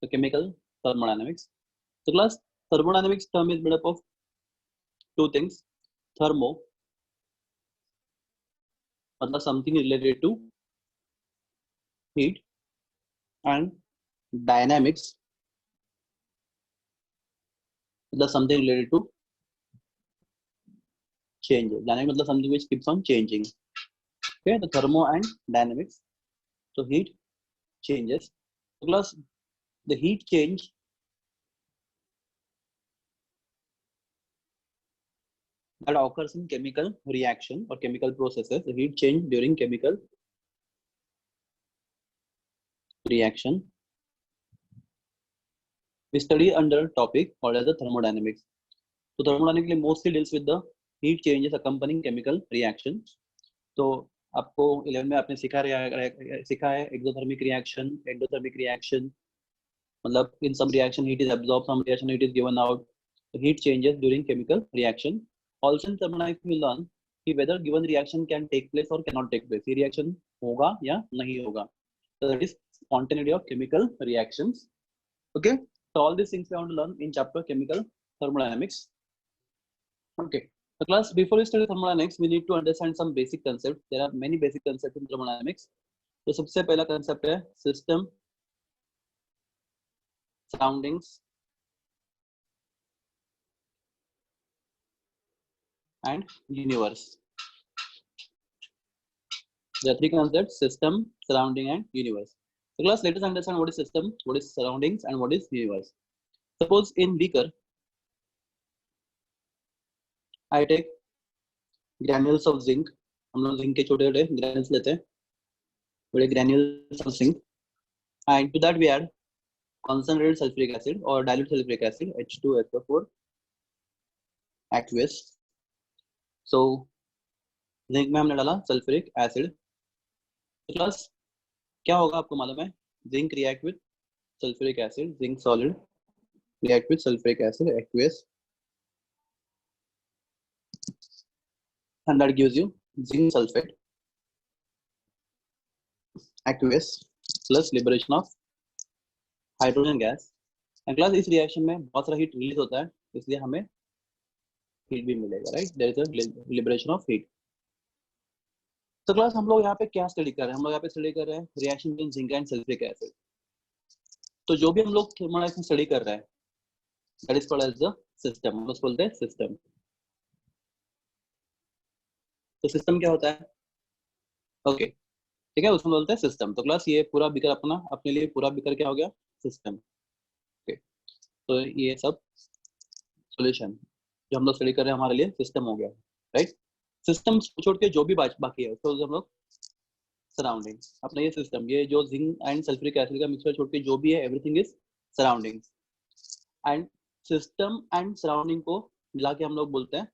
the chemical thermodynamics. So class, thermodynamics term is made up of two things. Thermo, मतलब something related to heat, and dynamics, मतलब something related to change. Dynamic मतलब something which keeps on changing. Okay, the thermo and dynamics. So heat changes. So class, the heat change that occurs in chemical reaction or chemical processes. The heat change during chemical reaction we study under topic called as the thermodynamics. So thermodynamics mostly deals with the heat changes accompanying chemical reaction. तो आपको 11 में आपने सीखा है exothermic reaction, endothermic reaction, मतलब in some reaction heat is absorbed, some reaction heat is given out. So heat changes during chemical reaction. Also in thermodynamics we learn कि whether given reaction can take place or cannot take place. ये reaction होगा या नहीं होगा. So that is spontaneity of chemical reactions. Okay. So all these things we want to learn in chapter chemical thermodynamics. Okay. So class, before we study thermodynamics, we need to understand some basic concepts. There are many basic concepts in thermodynamics. तो सबसे पहला concept है system, surroundings, and universe. There are three concepts: system, surrounding, and universe. So class, let us understand what is system, what is surroundings, and what is universe. Suppose in beaker, I take granules of zinc. हम लोग zinc के छोटे-छोटे granules लेते हैं, बड़े granules of zinc, and to that we add concentrated sulfuric acid or dilute sulfuric acid, H2SO4 aqueous. So zinc में हमने डाला सल्फ्यूरिक एसिड. प्लस क्या होगा आपको मालूम है, zinc react with sulphuric acid, zinc solid react with sulphuric acid aqueous, and that gives you zinc sulfate aqueous plus liberation of hydrogen gas. And class इस reaction में बहुत सारा हीट रिलीज होता है, इसलिए हमें हीट भी मिलेगा, right. There is a liberation of heat. तो क्लास हम लोग यहाँ पे क्या स्टडी कर रहे हैं, हम लोग यहाँ पे स्टडी कर रहे हैं reaction between zinc and sulphuric acid. तो जो भी हम लोग थर्मोडायनेमिक्स में स्टडी कर रहे हैं that is called as the system. हम लोग बोलते हैं सिस्टम. तो सिस्टम क्या होता है, ओके ठीक है, उसमें बोलते हैं सिस्टम. तो क्लास ये पूरा बिकर अपना अपने लिए पूरा बिकर क्या हो गया, सिस्टम. ओके, तो ये सब सॉल्यूशन जो हम लोग स्टडी कर रहे हैं हमारे लिए सिस्टम हो गया, राइट. सिस्टम छोड़ के जो भी बाकी है उसको हम लोग सराउंडिंग. अपना ये सिस्टम, ये जो जिंक एंड सल्फ्यूरिक एसिड का मिक्सचर छोड़ के जो भी है everything is surroundings. And system and surrounding को मिला के हम लोग बोलते हैं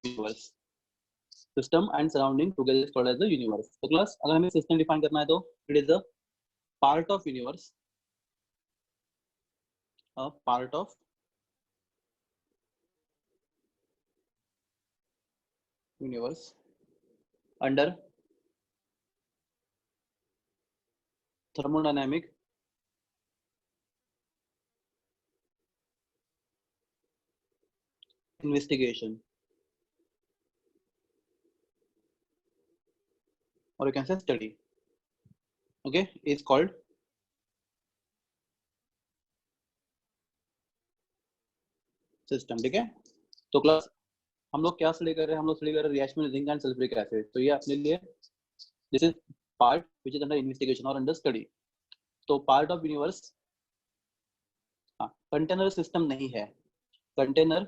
universe. System and surrounding together is called as the universe. तो क्लास अगर हमें सिस्टम डिफाइन करना है तो it is a part of universe, a part of universe under thermodynamic investigation, or you can say study. Okay, is called system. ठीक है. तो class हम लोग क्या स्टडी कर रहे हैं, हम लोग स्टडी कर रहे हैं रिएक्शन में जिंक एंड सल्फ्यूरिक एसिड. तो ये अपने लिए this is part which is under investigation और अंडर स्टडी. तो पार्ट ऑफ यूनिवर्स, हाँ, कंटेनर सिस्टम नहीं है, कंटेनर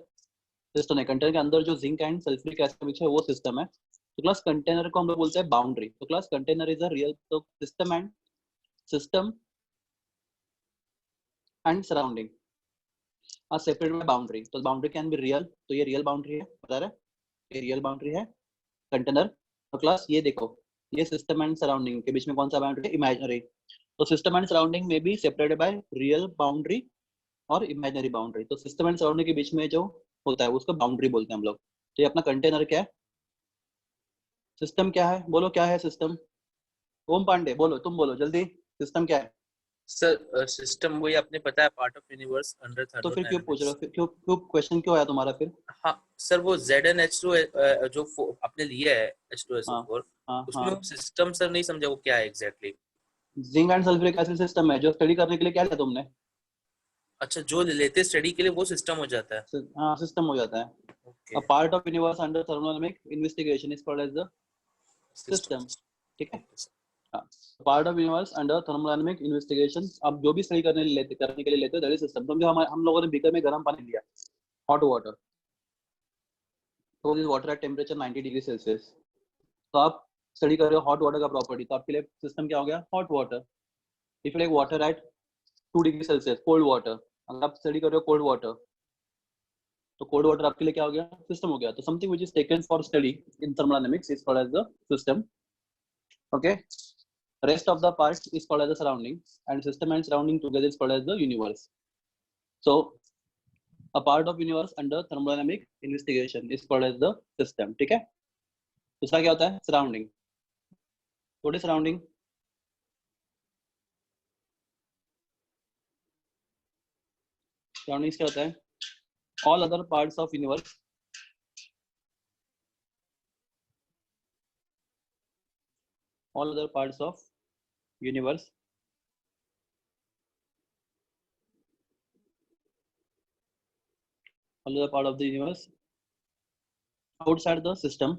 सिस्टम है. कंटेनर के अंदर जो zinc and sulphuric acid mix है वो सिस्टम है. तो क्लास कंटेनर को हम लोग बोलते हैं बाउंड्री. तो class container is a real, तो system and surrounding are separated by boundary. तो बाउंड्री कैन बी रियल, तो ये रियल बाउंड्री है, बता रहे ये रियल बाउंड्री है कंटेनर. तो क्लास ये देखो, ये सिस्टम एंड सराउंडिंग के बीच में कौन सा बाउंड्री है, इमेजिनरी. तो सिस्टम एंड सराउंडिंग में be separated by real boundary और इमेजिनरी बाउंड्री. तो सिस्टम एंड सराउंडिंग के बीच में जो होता है उसको बाउंड्री बोलते हैं हम लोग. तो ये अपना कंटेनर क्या है, सिस्टम क्या है, बोलो क्या है सिस्टम. ओम पांडे बोलो, तुम बोलो जल्दी, सिस्टम क्या है. सर सिस्टम वही आपने बताया पार्ट ऑफ यूनिवर्स अंडर तो फिर क्यों पूछ रहे हो, थर्मोडायनेमिक्स। फिर क्यों क्वेश्चन क्यों आया तुम्हारा फिर? हाँ सर, वो ZnH2 जो आपने लिया है हाँ H2SO4, हाँ उसमें हाँ। वो सिस्टम सर नहीं समझा वो क्या है exactly. Zinc and sulphuric acid system है जो स्टडी करने के लिए क्या लिया तुमने? अच्छा, जो लेते स्टडी के लिए वो सिस्टम हो जाता है। हाँ सिस्टम हो जाता है। Okay. A part of universe under thermodynamic investigation is called as the system. system। ठीक है। Okay sir. हाँ, part of universe under thermodynamic investigation, आप जो भी स्टडी करने के लिए लेते हो दैट इज सिस्टम। समझो हम लोगों ने बीकर में गर्म पानी लिया, हॉट वाटर, तो this water at temperature 90 degree Celsius, तो आप स्टडी कर रहे हो हॉट वाटर का प्रॉपर्टी, तो आपके लिए सिस्टम क्या हो गया? Hot water. If like water at 2 degree Celsius, cold water, अगर आप स्टडी कर रहे हो कोल्ड वाटर, तो कोल्ड वाटर आपके लिए क्या हो गया? सिस्टम हो गया। तो something which is taken for study in thermodynamics is called as the system. Okay, rest of the part is called as the surrounding, and system and surrounding together is called as the universe. So a part of universe under thermodynamic investigation is called as the system। ठीक है। दूसरा क्या होता है? Surrounding. What is surrounding? Surroundings क्या होता है? All other parts of universe, all other parts of universe all other part of the universe outside the system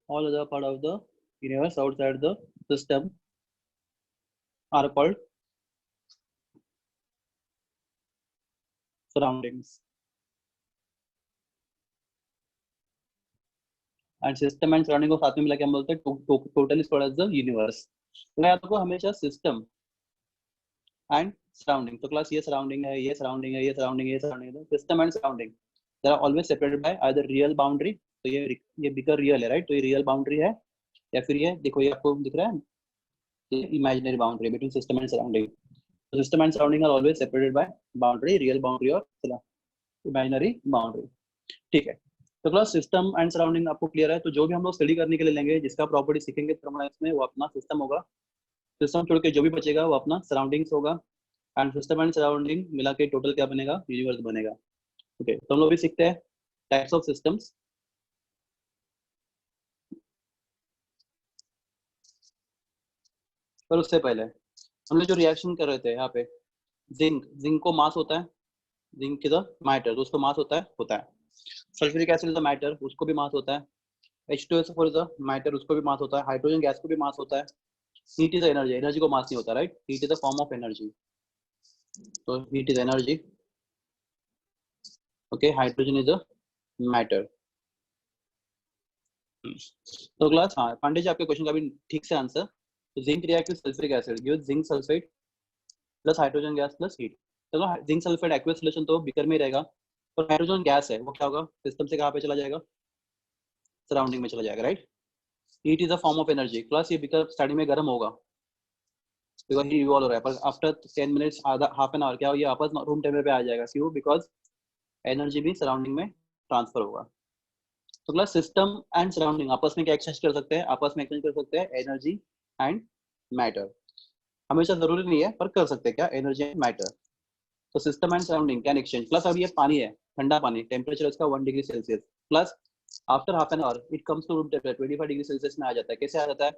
all other part of the universe outside the system are called surroundings। And system and surrounding को साथ में मिला के हम बोलते हैं total is called as the universe. तो याद रखो हमेशा सिस्टम एंड सराउंडिंग। तो क्लास ये सराउंडिंग है, ये सराउंडिंग है, ये सराउंडिंग है, ये सराउंडिंग है। System and surrounding they are always separated by either real boundary, तो ये बिकर रियल है राइट, तो ये रियल बाउंड्री है, या फिर ये देखो ये आपको दिख रहा है, ये imaginary boundary between system and surrounding. तो system and surrounding are always separated by boundary, real boundary और इमेजिनरी बाउंड्री। ठीक है। तो क्लास सिस्टम एंड सराउंडिंग आपको क्लियर है। तो जो भी हम लोग स्टडी करने के लिए लेंगे, जिसका प्रॉपर्टी सीखेंगे थर्मोडायनेमिक्स में, वो अपना सिस्टम होगा। सिस्टम छोड़ के जो भी बचेगा वो अपना सराउंडिंग्स होगा, एंड सिस्टम एंड सराउंडिंग मिला के टोटल क्या बनेगा? यूनिवर्स बनेगा। ओके, तो हम लोग भी सीखते हैं टाइप्स ऑफ सिस्टम्स। पर उससे पहले हमने जो रिएक्शन कर रहे थे यहाँ पे, जिंक को मास होता है, जिंक इज अ मैटर, तो उसको मास होता है। Sulphuric acid is a matter, उसको भी मास होता है। H2SO4 इज अ मैटर, उसको भी मास होता है। हाइड्रोजन गैस को भी मास होता है। हीट इज एनर्जी, एनर्जी को मास नहीं होता right, heat is a form of energy, तो heat is energy. Okay, hydrogen is a matter. तो क्लास, हाँ पांडे जी आपके क्वेश्चन का भी ठीक से आंसर। तो zinc react with sulphuric acid gives zinc sulphate plus hydrogen gas plus heat. चलो जिंक सल्फेट एक्वस सोल्यूशन तो बीकर में ही रहेगा, और हाइड्रोजन गैस है वो क्या होगा? सिस्टम से कहाँ पे चला जाएगा? सराउंडिंग में चला जाएगा right. Heat is a form of energy. Class ये बीकर स्टार्टिंग में गर्म होगा बिकॉज ही इवॉल्व हो रहा है, पर आफ्टर 10 मिनट्स, आधा हाफ एन आवर क्या हो, ये वापस रूम टेम्परेचर पे आ जाएगा। क्यों? बिकॉज एनर्जी भी सराउंडिंग में ट्रांसफर होगा। तो क्लास सिस्टम एंड सराउंडिंग आपस में क्या एक्सचेंज कर सकते हैं? आपस में एक्सचेंज कर सकते हैं एनर्जी एंड मैटर। हमेशा जरूरी नहीं है पर कर सकते हैं क्या? Energy and matter. तो system and surrounding can exchange. Plus अब ये पानी है, ठंडा पानी, टेम्परेचर इसका 1 degree Celsius, plus after half an hour it comes to room temperature 25 degree Celsius में आ जाता है। कैसे आ जाता है?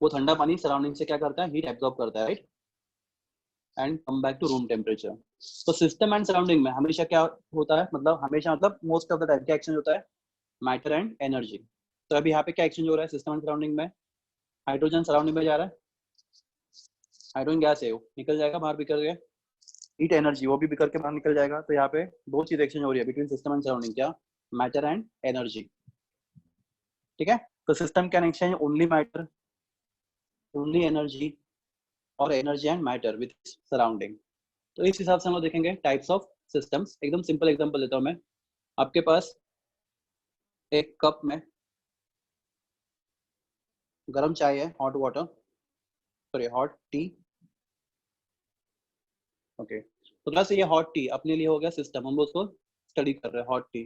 वो ठंडा पानी सराउंडिंग से क्या करता है? हीट एब्जॉर्ब करता है right, and come back to room temperature. तो सिस्टम एंड सराउंडिंग में हमेशा क्या होता है? मतलब हमेशा मतलब मोस्ट ऑफ द टाइम क्या एक्सचेंज होता है? Matter and energy. तो अभी यहाँ पे क्या एक्सचेंज हो रहा है सिस्टम एंड सराउंडिंग में? हाइड्रोजन सराउंडिंग में जा रहा है, हाइड्रोजन गैस है वो निकल जाएगा बाहर बिखर के, हीट एनर्जी वो भी बिखर के बाहर निकल जाएगा। तो यहाँ पे दो चीज एक्सचेंज हो रही है बिटवीन सिस्टम एंड सराउंडिंग, क्या? Matter and energy. ठीक है। तो system can exchange only matter, only energy, और energy and matter with surrounding. तो इस हिसाब से हम लोग देखेंगे टाइप्स ऑफ सिस्टम्स। एकदम सिंपल एग्जांपल देता हूँ मैं। आपके पास एक कप में गर्म चाय है, hot water, sorry hot T. Okay, तो क्लास ये हॉट टी अपने लिए हो गया सिस्टम, हम उसको स्टडी कर रहे हैं हॉट टी।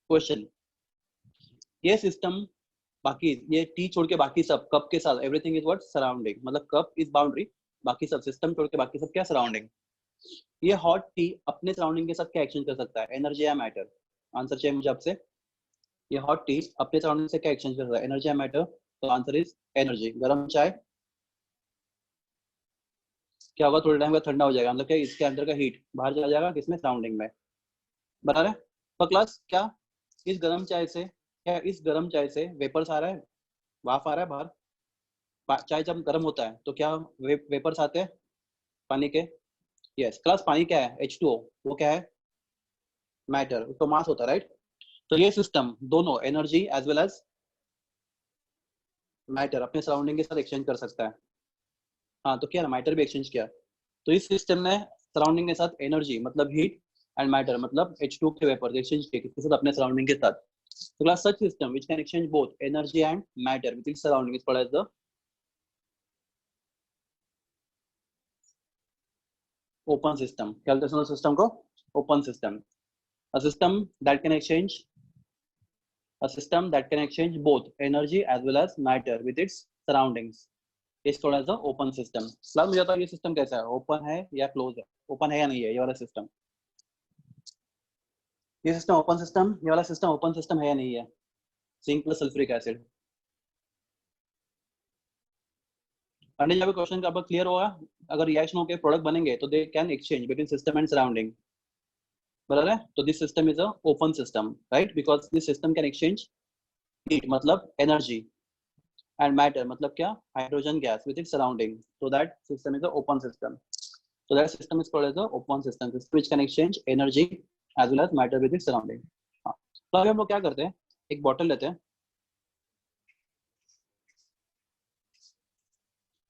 क्वेश्चन, ये सिस्टम बाकी ये टी छोड़ के बाकी सब कप के साथ एवरीथिंग इज व्हाट सराउंडिंग, मतलब कप इज बाउंड्री, बाकी सब सिस्टम छोड़ के बाकी सब क्या सराउंडिंग। ये हॉट टी अपने सराउंडिंग के साथ क्या एक्शन कर सकता है, एनर्जी या मैटर? आंसर चाहिए मुझे आपसे। ये हॉट टी अपने सराउंडिंग से क्या एक्सचेंज कर रहा है, एनर्जी या मैटर? तो आंसर इज एनर्जी। गर्म चाय क्या होगा, थोड़े टाइम बाद ठंडा हो जाएगा, मतलब क्या इसके अंदर का हीट बाहर चला जाएगा, किसमें, सराउंडिंग में, बराबर है। तो क्लास क्या इस गर्म चाय से, क्या इस गर्म चाय से वेपर्स आ रहा है, वाफ आ रहा है बाहर? चाय जब गर्म होता है तो क्या वेपर्स आते हैं पानी के? यस क्लास, पानी क्या है, H2O, वो क्या है, मैटर, तो मास होता है, राइट। तो ये सिस्टम दोनों energy as well as matter अपने सराउंडिंग के साथ एक्सचेंज कर सकता है। हाँ तो क्या मैटर भी एक्सचेंज किया। तो इस सिस्टम में सराउंडिंग के साथ एनर्जी मतलब हीट एंड मैटर मतलब H2 के वेपर एक्सचेंज किए किसके साथ, अपने सराउंडिंग के साथ। तो class such system which can exchange both energy and matter with its surrounding is called as the open system. क्या बोलते हैं सिस्टम को, open system. A system that can exchange a system that can exchange both energy as well as matter with its surroundings is called as the open system। Sir मुझे बताओ ये system कैसा है, open है या close है, open है या नहीं है ये वाला सिस्टम? ये सिस्टम ओपन सिस्टम, ये वाला सिस्टम ओपन सिस्टम है या नहीं है? Zinc plus sulphuric acid. अंडे जब क्वेश्चन का अब क्लियर होगा, अगर रिएक्शन होकर प्रोडक्ट बनेंगे तो they can exchange between system and surrounding, बराबर है। तो this system is a open system, right, because this system can exchange heat मतलब एनर्जी and matter मतलब क्या, hydrogen gas with its surrounding, so that system is a open system। so that system is called as a open system which can exchange energy as well as matter with its surrounding। हाँ तो अभी हम लोग क्या करते हैं, एक bottle लेते हैं,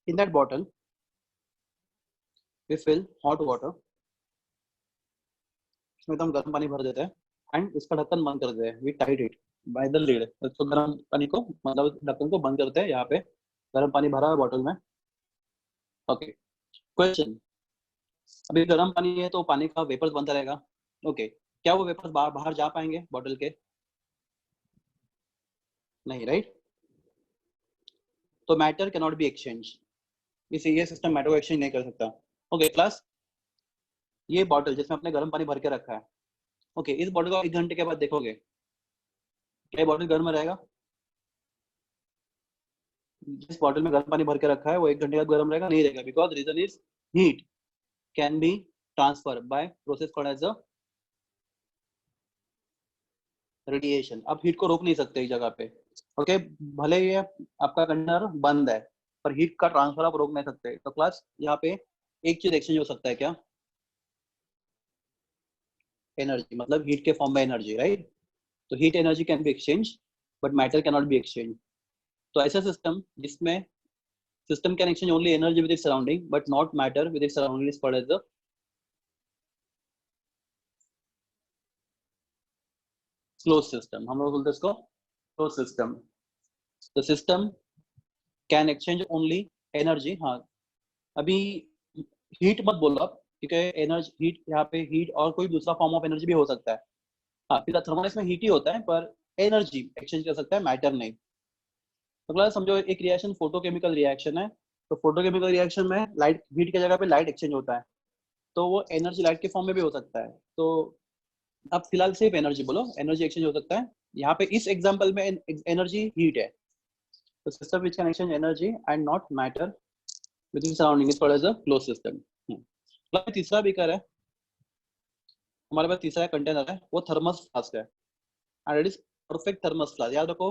in that bottle we fill hot water, इसमें तो हम गर्म पानी भर देते हैं एंड इसका ढक्कन बंद कर देते हैं, we tight it by the lid। तो गर्म पानी को मतलब ढक्कन को बंद करते हैं, यहाँ पे गर्म पानी भरा है बॉटल में। ओके क्वेश्चन, अभी गर्म पानी है तो पानी का वेपर्स बनता रहेगा, ओके क्या वो वेपर्स बाहर जा पाएंगे बॉटल के? नहीं, राइट। तो matter can not be exchange, इसे ये सिस्टम मैटर को एक्सचेंज नहीं कर सकता। ओके क्लास, ये बॉटल जिसमें आपने गर्म पानी भर के रखा है, ओके इस बॉटल को 1 घंटे के बाद देखोगे, क्या बॉटल गर्म रहेगा? जिस बॉटल में गर्म पानी भर के रखा है वो 1 घंटे बाद गर्म रहेगा? नहीं रहेगा, because reason is heat can be transfer by process called as a radiation. आप हीट को रोक नहीं सकते एक जगह पे, ओके भले ही आपका कंटेनर बंद है पर हीट का ट्रांसफर आप रोक नहीं सकते। तो क्लास यहाँ पे एक चीज एक्सचेंज हो सकता है, क्या? एनर्जी मतलब हीट के फॉर्म में एनर्जी, राइट। तो heat energy can be exchange but matter can not be exchange. तो ऐसा सिस्टम जिसमें system can exchange only energy with its surrounding but not matter with its surrounding is called as the close system. हम लोग बोलते हैं इसको close system. The system can exchange only energy. हाँ अभी हीट मत बोलो आप, ठीक है, एनर्जी हीट यहाँ पे हीट और कोई दूसरा फॉर्म ऑफ एनर्जी भी हो सकता है। हाँ फिर थर्मोलाइज में हीट ही होता है पर एनर्जी एक्सचेंज कर सकता है, मैटर नहीं। तो क्लास समझो एक रिएक्शन फोटोकेमिकल रिएक्शन है, तो फोटोकेमिकल रिएक्शन में लाइट हीट की जगह पे लाइट एक्सचेंज होता है, तो वो एनर्जी लाइट के फॉर्म में भी हो सकता है। तो अब फिलहाल सिर्फ एनर्जी बोलो, एनर्जी एक्सचेंज हो सकता है। यहाँ पे इस एग्जांपल में एनर्जी हीट है, तो system which can exchange energy and not matter with in surrounding is called as a close system. तीसरा बीकर है हमारे पास, तीसरा कंटेनर है, वो थर्मस फ्लास्क है and it is perfect thermos flask. याद रखो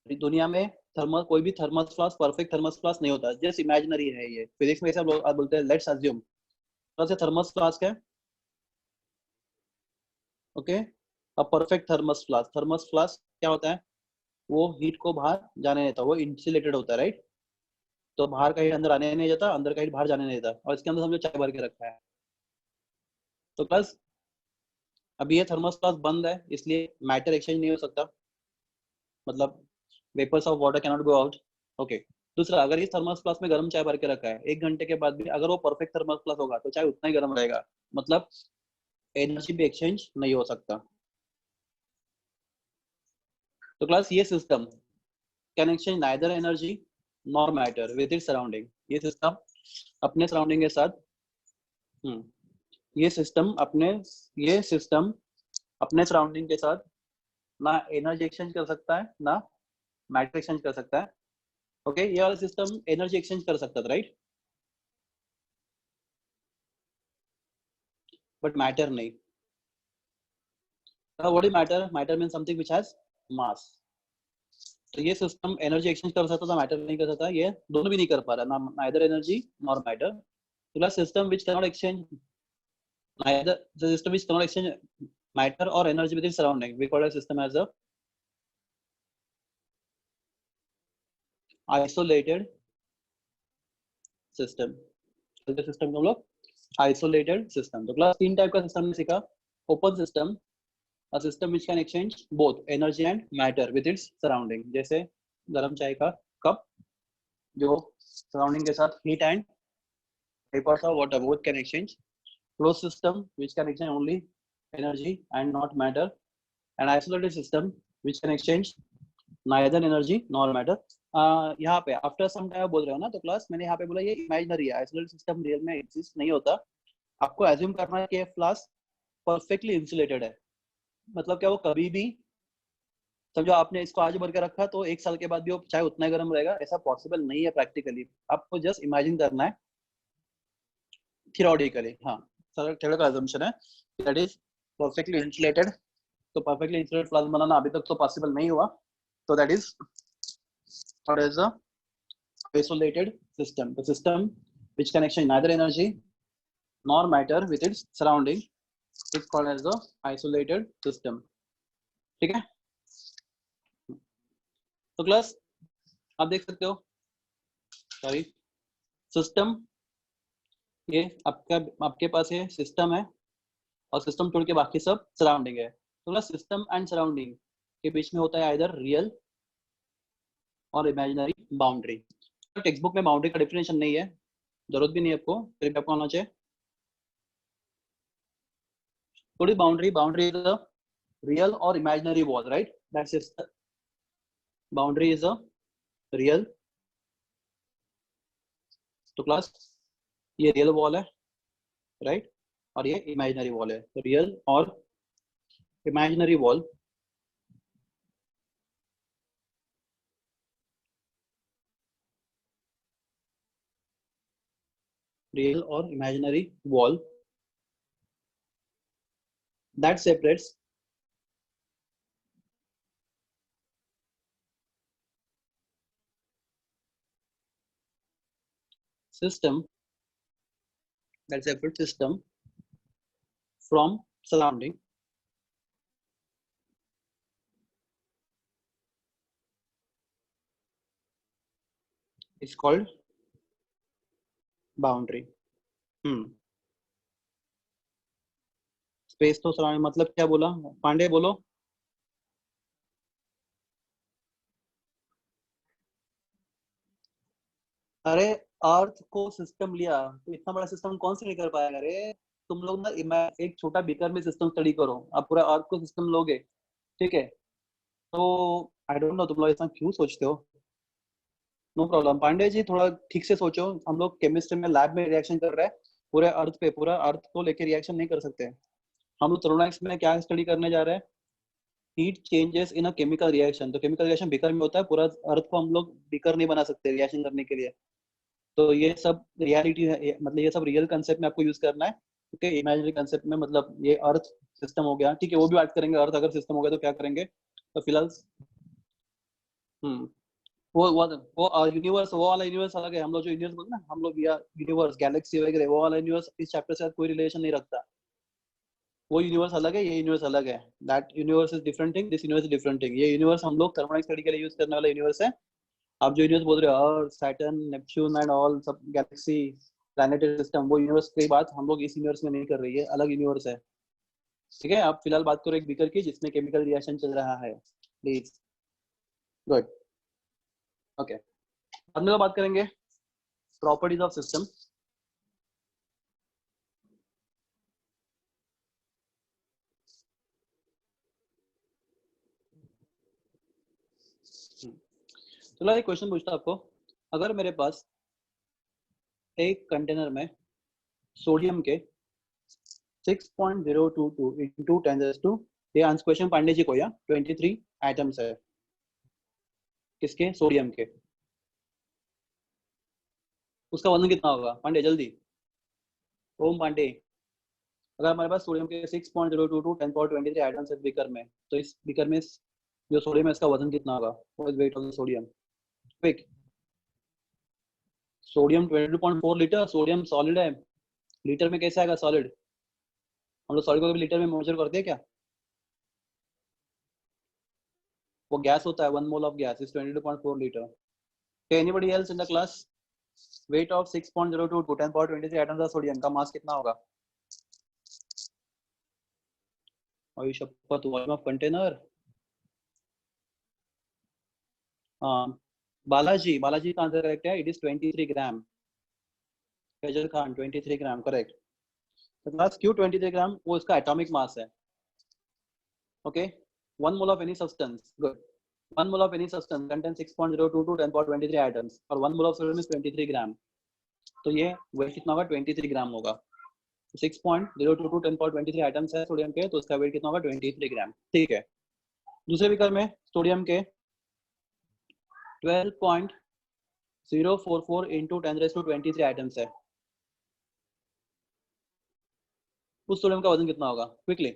दुनिया में थर्मल कोई भी thermos flask perfect thermos flask नहीं होता, जस्ट इमेजिनरी है। ये फिजिक्स में ऐसा आप बोलते हैं, लेट्स अज्यूम थर्मस फ्लास्क है, ओके। अब perfect thermos flask, thermos flask क्या होता है, वो हीट को बाहर जाने नहीं देता, वो इंसुलेटेड होता है, राइट। तो बाहर का हीट अंदर आने नहीं देता, अंदर का हीट बाहर जाने नहीं देता, और इसके अंदर हमने चाय भर के रखा है। तो प्लस अभी ये थर्मस फ्लास्क बंद है इसलिए मैटर एक्सचेंज नहीं हो सकता, मतलब vapours of water can not go out, okay. दूसरा, अगर इस थर्मस फ्लास्क में गर्म चाय भर के रखा है 1 घंटे के बाद भी अगर वो परफेक्ट थर्मस फ्लास्क होगा तो चाय उतना ही गर्म रहेगा, मतलब एनर्जी भी एक्सचेंज नहीं हो सकता। तो क्लास ये system can exchange neither energy nor matter with its surrounding. ये सिस्टम अपने सराउंडिंग के साथ ये सिस्टम अपने सराउंडिंग के साथ ना एनर्जी एक्सचेंज कर सकता है ना मैटर एक्सचेंज कर सकता है। ओके ये वाला सिस्टम एनर्जी एक्सचेंज कर सकता था, राइट, बट मैटर नहीं। What is matter? Matter mean something which has मास। तो ये सिस्टम एनर्जी एक्सचेंज कर सकता था, मैटर नहीं कर सकता। ये दोनों भी नहीं कर पा रहा, ना neither energy nor matter. Plus system which can not exchange neither the system which cannot exchange matter or energy with its surrounding, we call a system as a isolated system। System को हम लोग isolated system. तो class 3 type का system ने सीखा। Open system, a system which can exchange both energy and matter with its surrounding, जैसे गरम चाय का कप जो सराउंडिंग के साथ heat and vapours of water both can exchange. Close system which can exchange only energy and not matter, an isolated system which can exchange neither energy nor matter। यहाँ पे after some time बोल रहे हो ना, तो class मैंने यहाँ पे बोला ये इमेजिनरी है, आइसोलेटेड सिस्टम रियल में एग्जिस्ट नहीं होता। आपको एज्यूम करना है कि फ्लास्क परफेक्टली इंसुलेटेड है। मतलब क्या वो कभी भी, समझो आपने इसको आज भर के रखा तो 1 साल के बाद भी वो चाहे उतना गर्म रहेगा, ऐसा पॉसिबल नहीं है प्रैक्टिकली। आपको जस्ट इमेजिन करना है थियोरेटिकली। हाँ थोड़ा अजम्पशन है दैट इज परफेक्टली इंसुलेटेड। तो परफेक्टली इंसुलेटेड फ्लास्क बनाना अभी तक तो पॉसिबल नहीं हुआ, तो that is what is a isolated system, the system which can exchange neither energy nor matter with its surrounding is called as the isolated system। ठीक है। तो क्लास आप देख सकते हो, सॉरी सिस्टम, ये आपके पास ये सिस्टम है और सिस्टम छोड़ के बाकी सब सराउंडिंग है। तो क्लास सिस्टम एंड सराउंडिंग के बीच में होता है आइदर रियल और इमेजिनरी बाउंड्री। टेक्स्ट बुक में बाउंड्री का डेफिनेशन नहीं है, जरूरत भी नहीं है आपको, फिर भी आपको आना चाहिए। What is boundary? Boundary is a real or imaginary wall, right? That's it. Boundary is a real। तो क्लास ये रियल वॉल है, राइट, और ये इमेजिनरी वॉल है। तो रियल और इमेजिनरी वॉल रियल और imaginary wall that separates system that separates system from surrounding is called boundary। Space तो सराउंडिंग मतलब क्या बोला पांडे, बोलो। अरे अर्थ को सिस्टम लिया तो इतना बड़ा सिस्टम कौन से नहीं कर पाएगा रे। तुम लोग ना एक छोटा बीकर में सिस्टम स्टडी करो, आप पूरा अर्थ को सिस्टम लोगे, ठीक है। तो आई डोंट नो तुम लोग ऐसा क्यों सोचते हो। नो प्रॉब्लम पांडे जी, थोड़ा ठीक से सोचो। हम लोग केमिस्ट्री में लैब में रिएक्शन कर रहे हैं पूरे अर्थ पे, पूरा अर्थ को लेके रिएक्शन नहीं कर सकते। हम लोग थर्मोडायनेमिक्स में क्या स्टडी करने जा रहे हैं, heat changes in a chemical reaction. तो केमिकल रिएक्शन बीकर में होता है, पूरा अर्थ को हम लोग बीकर नहीं बना सकते रिएक्शन करने के लिए। तो ये सब रियलिटी है, मतलब ये सब रियल कंसेप्ट में आपको यूज करना है। ओके इमेजिनरी कंसेप्ट में मतलब ये अर्थ सिस्टम हो गया, ठीक है, वो भी बात करेंगे। अर्थ अगर सिस्टम हो गया तो क्या करेंगे, तो फिलहाल हम्म वो यूनिवर्स, वो वाला यूनिवर्स अलग है। हम लोग जो यूनिवर्स बोलते हैं ना, हम लोग या यूनिवर्स गैलेक्सी वगैरह, वो वाला यूनिवर्स इस चैप्टर से कोई रिलेशन नहीं रखता। वो यूनिवर्स अलग है, ये यूनिवर्स अलग है। That universe is different thing, this universe is different thing. ये यूनिवर्स हम लोग थर्मोडायनेमिक्स स्टडी के लिए यूज करने वाला यूनिवर्स है। आप जो यूनिवर्स बोल रहे हो अर्थ सैटर्न नेपच्यून एंड ऑल सब गैलेक्सी प्लैनेटरी सिस्टम, वो यूनिवर्स की बात हम लोग इस यूनिवर्स में नहीं कर रही है, अलग यूनिवर्स है। ठीक है, आप फिलहाल बात करो एक बीकर की जिसमें केमिकल रिएक्शन चल रहा है, प्लीज। Good, okay. अब हम लोग बात करेंगे प्रॉपर्टीज ऑफ सिस्टम। चलो एक क्वेश्चन पूछता हूं आपको, अगर मेरे पास एक कंटेनर में सोडियम के 6.022 into 10 raised to, ये आंसर क्वेश्चन पांडे जी को या 23 एटम्स है, किसके? सोडियम के। उसका वजन कितना होगा पांडे? जल्दी, ओम पांडे। अगर हमारे पास सोडियम के 6.022 10 पावर 23 एटम्स है बीकर में, तो इस बीकर में जो सोडियम है इसका वजन कितना होगा? What is weight of the sodium? Quick. Sodium 22.4 litre, sodium solid है, लीटर में कैसे आएगा सॉलिड? हम लोग सॉलिड को कभी लीटर में मेजर करते हैं क्या? वो गैस होता है, 1 mole of gas is 22.4 litre. Anybody else in the class? Weight of 6.022 10 power 23 atoms of sodium का मास कितना होगा? Volume of container. Balaji, Balaji का आंसर करेक्ट है, it is 23 gram. Faisal Khan 23 gram correct. तो क्लास क्यों 23 ग्राम? वो इसका एटॉमिक मास है। Okay, 1 mole of any substance, good, 1 mole of any substance contains 6.022 10 power 23 atoms और 1 mole of sodium is 23 ग्राम। तो ये वेट कितना होगा? 23 ग्राम होगा। 6.022 10 power 23 एटम्स है सोडियम के, तो उसका वेट कितना होगा? 23 ग्राम। ठीक है, दूसरे बीकर में सोडियम के 12.044 into 10 raised to 23 एटम्स है, उस सोडियम का वजन कितना होगा? Quickly,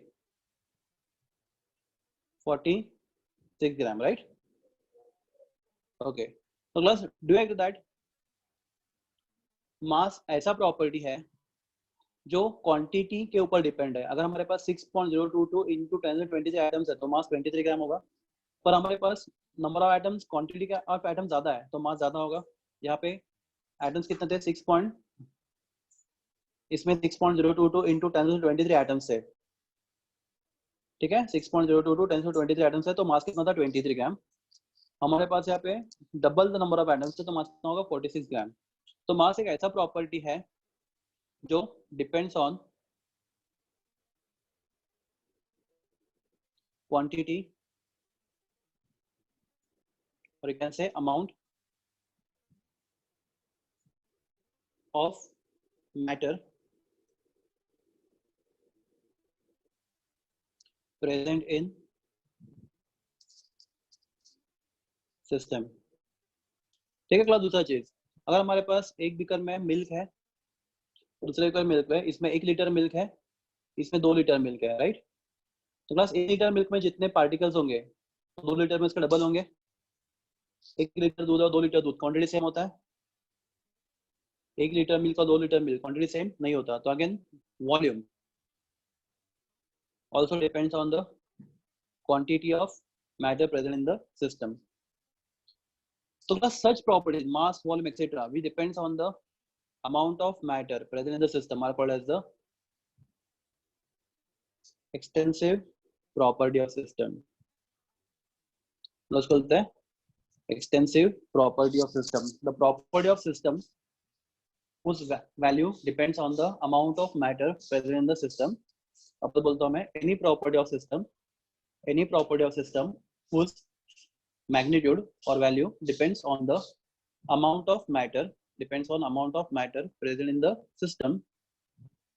46 gram, right? ओके, तो class do you agree that mass ऐसा प्रॉपर्टी है जो क्वांटिटी के ऊपर डिपेंड है। अगर हमारे पास 6.022 into 10⁻23 एटम्स है तो मास 23 ग्राम होगा, पर हमारे पास नंबर ऑफ एटम्स, क्वांटिटी का ऑफ एटम ज्यादा है तो मास ज्यादा होगा। यहाँ पे एटम्स कितने थे? 6 पॉइंट, इसमें 6.022 into 10⁻23 एटम्स है, ठीक है, 6.022 10⁻23 एटम्स है, तो मास कितना था? 23 ग्राम। हमारे पास यहाँ पे double the number of atoms है तो मास कितना होगा? 46 ग्राम। तो मास एक ऐसा प्रॉपर्टी है जो डिपेंड्स ऑन क्वांटिटी और you can say amount of matter present in system। ठीक है क्लास, दूसरा चीज, अगर हमारे पास एक बीकर में मिल्क है, दूसरे बीकर मिल्क है, इसमें 1 लीटर मिल्क है, इसमें 2 लीटर मिल्क है, राइट? तो क्लास 1 लीटर मिल्क में जितने पार्टिकल्स होंगे तो 2 लीटर में इसका डबल होंगे। 1 लीटर दूध और 2 लीटर दूध क्वांटिटी सेम होता है? 1 लीटर मिल्क और 2 लीटर मिल्क क्वांटिटी सेम नहीं होता। तो again volume also depends on the quantity of matter present in the system. So the such properties, mass, volume, etc., we depends on the amount of matter present in the system are called as the extensive property of system. let's call the extensive property of system. The property of system whose value depends on the amount of matter present in the system. अब तो बोलता हूँ मैं any property of system whose magnitude or value depends on the amount of matter present in the system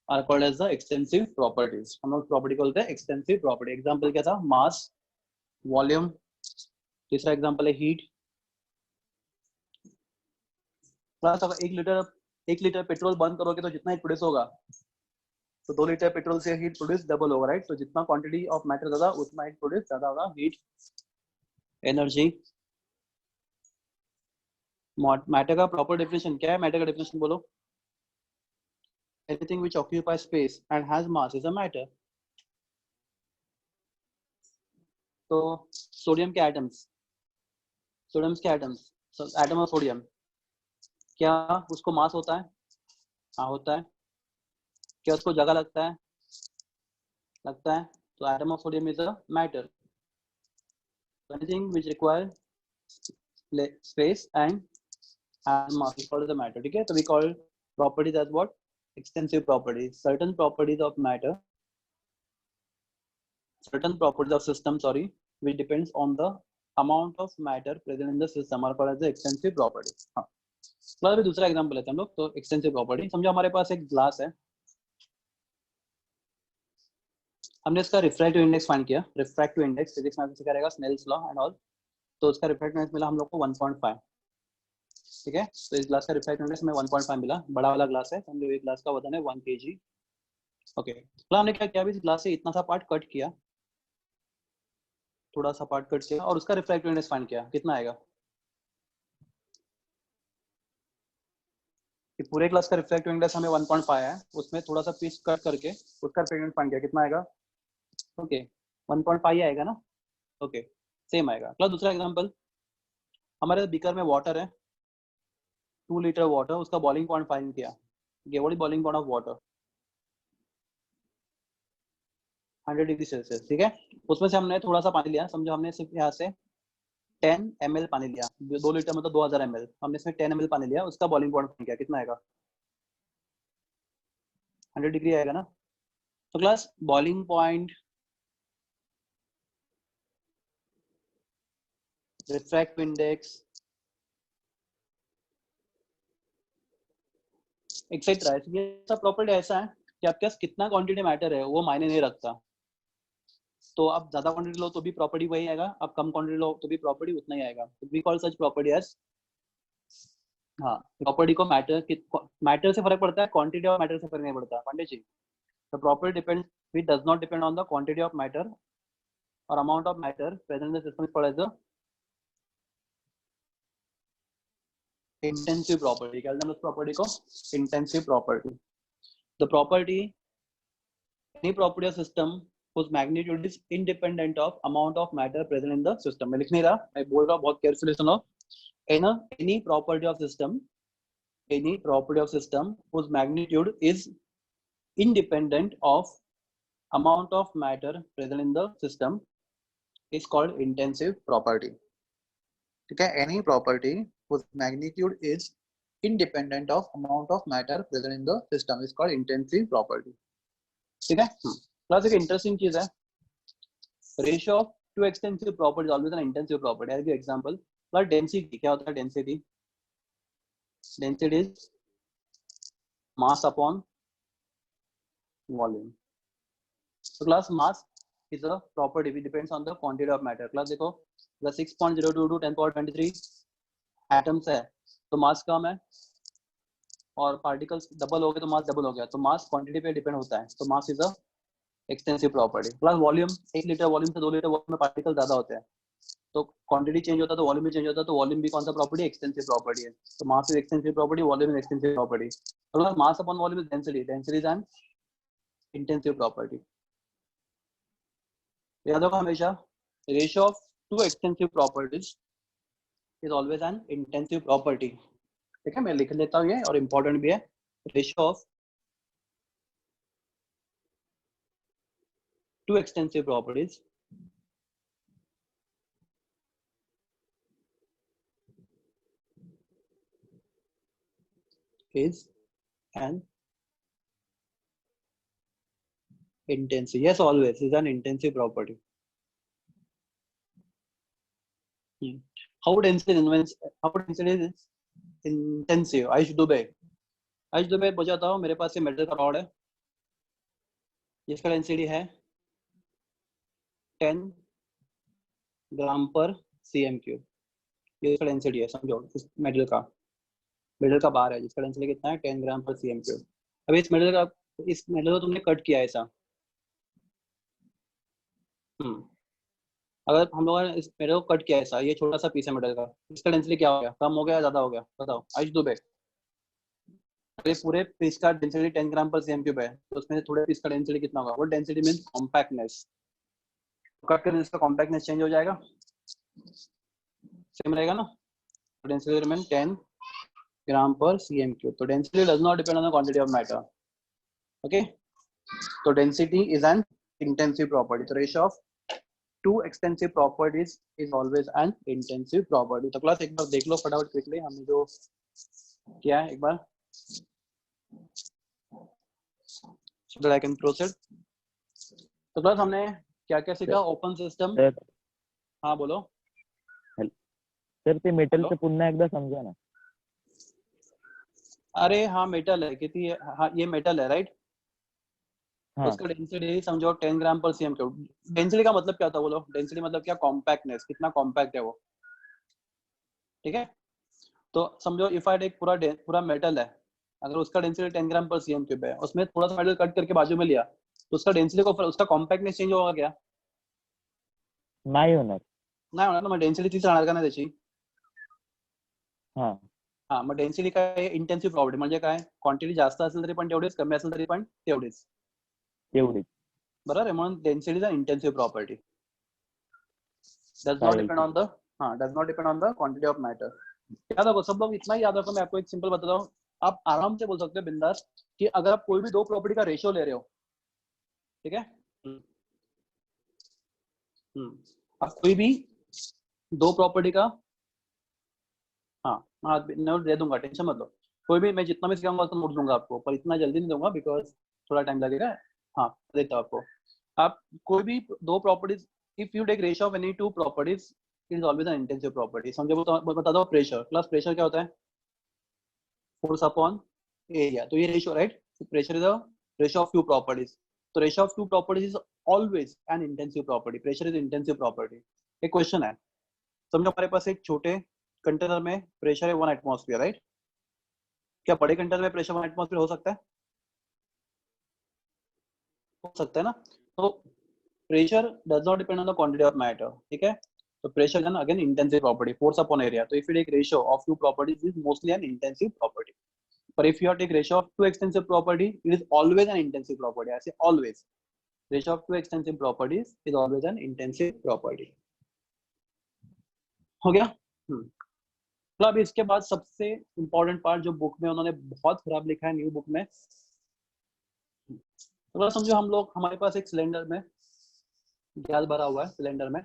are called as the extensive properties. हम लोग property बोलते हैं extensive property. Example क्या था? mass, volume, तीसरा example है heat। अगर 1 litre petrol बंद करोगे तो जितना हीट प्रोड्यूस होगा, तो 2 लीटर पेट्रोल से हीट प्रोड्यूस डबल होगा, राइट? तो जितना क्वांटिटी ऑफ मैटर ज्यादा उतना हीट प्रोड्यूस ज्यादा होगा। Heat, energy. मैटर का प्रॉपर डेफिनेशन क्या है? मैटर का डेफिनेशन बोलो। Anything which occupy space and has mass is a matter. तो सोडियम के एटम्स, एटम ऑफ सोडियम, क्या उसको मास होता है? हाँ होता है। क्या उसको जगह लगता है? लगता है। तो atom of sodium is a matter. Anything which require space and has mass is called the matter, ठीक है? तो we call properties as what? Extensive properties. Certain properties of matter, certain properties of system, sorry, which depends on the amount of matter present in the system are called as the extensive property. हाँ, मतलब अभी दूसरा example लेते हैं हम लोग. तो extensive property, समझो हमारे पास एक ग्लास है, हमने इसका रिफ्रैक्टिव इंडेक्स फाइंड किया. रिफ्रैक्टिव इंडेक्स फिजिक्स में सीखा रहेगा, स्नेल्स लॉ एंड ऑल. तो उसका रिफ्रैक्टिव इंडेक्स मिला हम लोग को 1.5. ठीक है, तो इस ग्लास का रिफ्रैक्टिव इंडेक्स में 1.5 मिला. बड़ा वाला ग्लास है, समझो एक ग्लास का वजन है 1 kg. ओके, तो हमने क्या किया, अभी इस ग्लास से इतना सा पार्ट कट किया, थोड़ा सा पार्ट कट किया और उसका रिफ्रैक्टिव इंडेक्स फाइंड किया. कितना आएगा? कि पूरे ग्लास का रिफ्रैक्टिव इंडेक्स हमें 1.5 है, उसमें थोड़ा सा पीस कट करके उसका रिफ्रैक्टिव इंडेक्स फाइंड किया. कितना आएगा? ओके, 1.5 आएगा ना. ओके, सेम आएगा. प्लस दूसरा एग्जांपल, हमारे बीकर में वाटर है, 2 लीटर वाटर, उसका बॉइलिंग पॉइंट फाइंड किया. What is boiling point of water? 100 degree Celsius. ठीक है, उसमें से हमने थोड़ा सा पानी लिया, समझो हमने सिर्फ यहाँ से 10 ml पानी लिया. 2 लीटर मतलब 2000 ml, हमने इसमें 10 ml पानी लिया, उसका बॉइलिंग पॉइंट फाइंड किया. कितना आएगा? 100 डिग्री आएगा ना. तो class boiling point, refractive index, etcetera, ये सब प्रॉपर्टी ऐसा है कि आपके पास कितना क्वांटिटी मैटर है वो मायने नहीं रखता. तो आप ज्यादा क्वांटिटी लो तो भी प्रॉपर्टी वही आएगा, आप कम क्वांटिटी लो तो भी प्रॉपर्टी उतना ही आएगा. तो we call such property as, हाँ, प्रॉपर्टी को मैटर से फर्क पड़ता है, क्वांटिटी ऑफ मैटर से फर्क नहीं पड़ता. Pandey ji, the property depend, it does not depend on the quantity of matter और amount of matter present in the system is called as the intensive property. क्या बोलते हैं उस प्रॉपर्टी को? Intensive property. The property, any property of system whose magnitude is independent of amount of matter present in the system. मैं लिख नहीं रहा, मैं बोल रहा हूँ, बहुत केयरफुली सुनो. any property of system, any property of system whose magnitude is independent of amount of matter present in the system is called intensive property. ठीक है, any property whose magnitude is independent of amount of matter present in the system is called intensive property. ठीक है. Plus एक interesting चीज है, ratio of two extensive property always an intensive property. As example, plus density. क्या होता है density? Density is mass upon volume. तो class mass is a property which depends on the quantity of matter. Class देखो, the 6.022 10^23 atoms है, तो मास कम है, और particles double हो गए तो मास डबल हो गया. तो मास क्वांटिटी पे डिपेंड होता है, तो mass is a extensive property. Plus volume, 1 litre volume से 2 लीटर वॉल्यूम में पार्टिकल ज्यादा होते हैं, तो क्वांटिटी चेंज होता है तो वॉल्यूम भी चेंज होता है. तो वॉल्यूम भी कौन सा प्रॉपर्टी? एक्सटेंसिव प्रॉपर्टी है. तो mass is extensive property, volume is extensive property. Plus mass upon volume is density. Density is an intensive property. याद होगा हमेशा, ratio of two extensive properties is always an intensive property. ठीक है, मैं लिख लेता हूँ ये, और इंपॉर्टेंट भी है. Ratio of two extensive properties is an intensive, yes, always is an intensive property. How density is intensive? Ayush Dubey बजाता हूँ. मेरे पास ये मेटल का रॉड है, जिसका डेंसिटी है 10 ग्राम पर cm क्यूब. ये इसका डेंसिटी है, समझो. इस मेटल का बार है, जिसका डेंसिटी कितना है? 10 ग्राम पर cm क्यूब. अभी इस मेटल को तुमने कट किया ऐसा. अगर हम लोगों ने इस मेटल को कट किया ऐसा, ये छोटा सा पीस है मेटल का, इसका डेंसिटी क्या हो गया? कम हो गया, ज्यादा हो गया? बताओ आयुष दुबे. ये पूरे पीस का डेंसिटी 10 ग्राम पर cm क्यूब है, तो उसमें से थोड़े पीस का डेंसिटी कितना होगा? वो डेंसिटी मींस कॉम्पैक्टनेस. कट करने से इसका कॉम्पैक्टनेस चेंज हो जाएगा, सेम रहेगा ना. डेंसिटी रिमेन 10 ग्राम पर cm क्यूब. तो density does not depend on the quantity of matter. Okay, तो density is an intensive property. तो ratio of two extensive properties is always an intensive property. तो class एक बार देख लो फटाफट quickly, हमने जो किया है एक बार, so that I can proceed. तो क्लास हमने क्या क्या सीखा? Open system. हाँ बोलो. सर ते मेटलचं Hello? पुन्हा एकदा समजा ना. अरे हाँ मेटल है, कितनी है? हाँ ये मेटल है राइट. हाँ उसका डेंसिटी समझो 10 ग्राम पर सीएम क्यूब. डेंसिटी का मतलब क्या होता है बोलो? डेंसिटी मतलब क्या? कॉम्पैक्टनेस, कितना कॉम्पैक्ट है वो. ठीक है. तो समझो इफ आई टेक पूरा मेटल है, अगर उसका डेंसिटी 10 ग्राम पर सीएम क्यूब है, उसमें थोड़ा सा मेटल कट करके बाजू में लिया, तो उसका डेंसिटी को उसका कॉम्पैक्टनेस चेंज होगा क्या? नाही होणार. नाही होणार ना. मग डेन्सिटी तीच राहणार का नाही त्याची? हा हा मग डेन्सिटी काय? Intensive property. म्हणजे काय? क्वांटिटी जास्त असेल तरी पण तेवढीच, कमी असेल तरी पण तेवढीच. तेवढीच. बरोबर आहे. म्हणून density is a intensive property. Does not depend on the quantity of matter. याद रखो सब लोग, इतना ही याद रखो. मैं आपको एक सिंपल बताता हूँ, आप आराम से बोल सकते हो बिंदास कि अगर आप कोई भी दो प्रॉपर्टी का रेशियो ले रहे हो, ठीक है, आप कोई भी दो प्रॉपर्टी का, हाँ नोट दे दूंगा, टेंशन मत लो. कोई भी मैं जितना भी सिखाऊंगा तो नोट दूंगा आपको, पर इतना जल्दी नहीं दूंगा बिकॉज थोड़ा टाइम लगेगा. हाँ देता हूँ आपको. आप कोई भी दो properties, if you take ratio of any two properties, it is always an intensive property. समझो बता दो प्रेशर प्लस प्रेशर क्या होता है? Force upon area. तो ये ratio right. Pressure is a ratio of two properties. तो ratio of two properties is always an intensive property. Pressure is intensive property. एक क्वेश्चन है, समझो हमारे पास एक छोटे कंटेनर में प्रेशर है 1 एटमॉस्फेयर राइट. क्या बड़े कंटेनर में प्रेशर 1 एटमॉस्फेयर हो सकता है? हो सकता है ना. तो pressure does not depend on the quantity of matter. ठीक है. तो pressure is again intensive property, force upon area. तो if you take ratio of two properties is mostly an intensive property. पर if you take ratio of two extensive property, it is always an intensive property. ऐसे always ratio of two extensive properties is always an intensive property. हो गया. तो अब इसके बाद सबसे important part जो बुक में उन्होंने बहुत खराब लिखा है, न्यू बुक में. तो समझो हम लोग, हमारे पास एक सिलेंडर में गैस भरा हुआ है. सिलेंडर में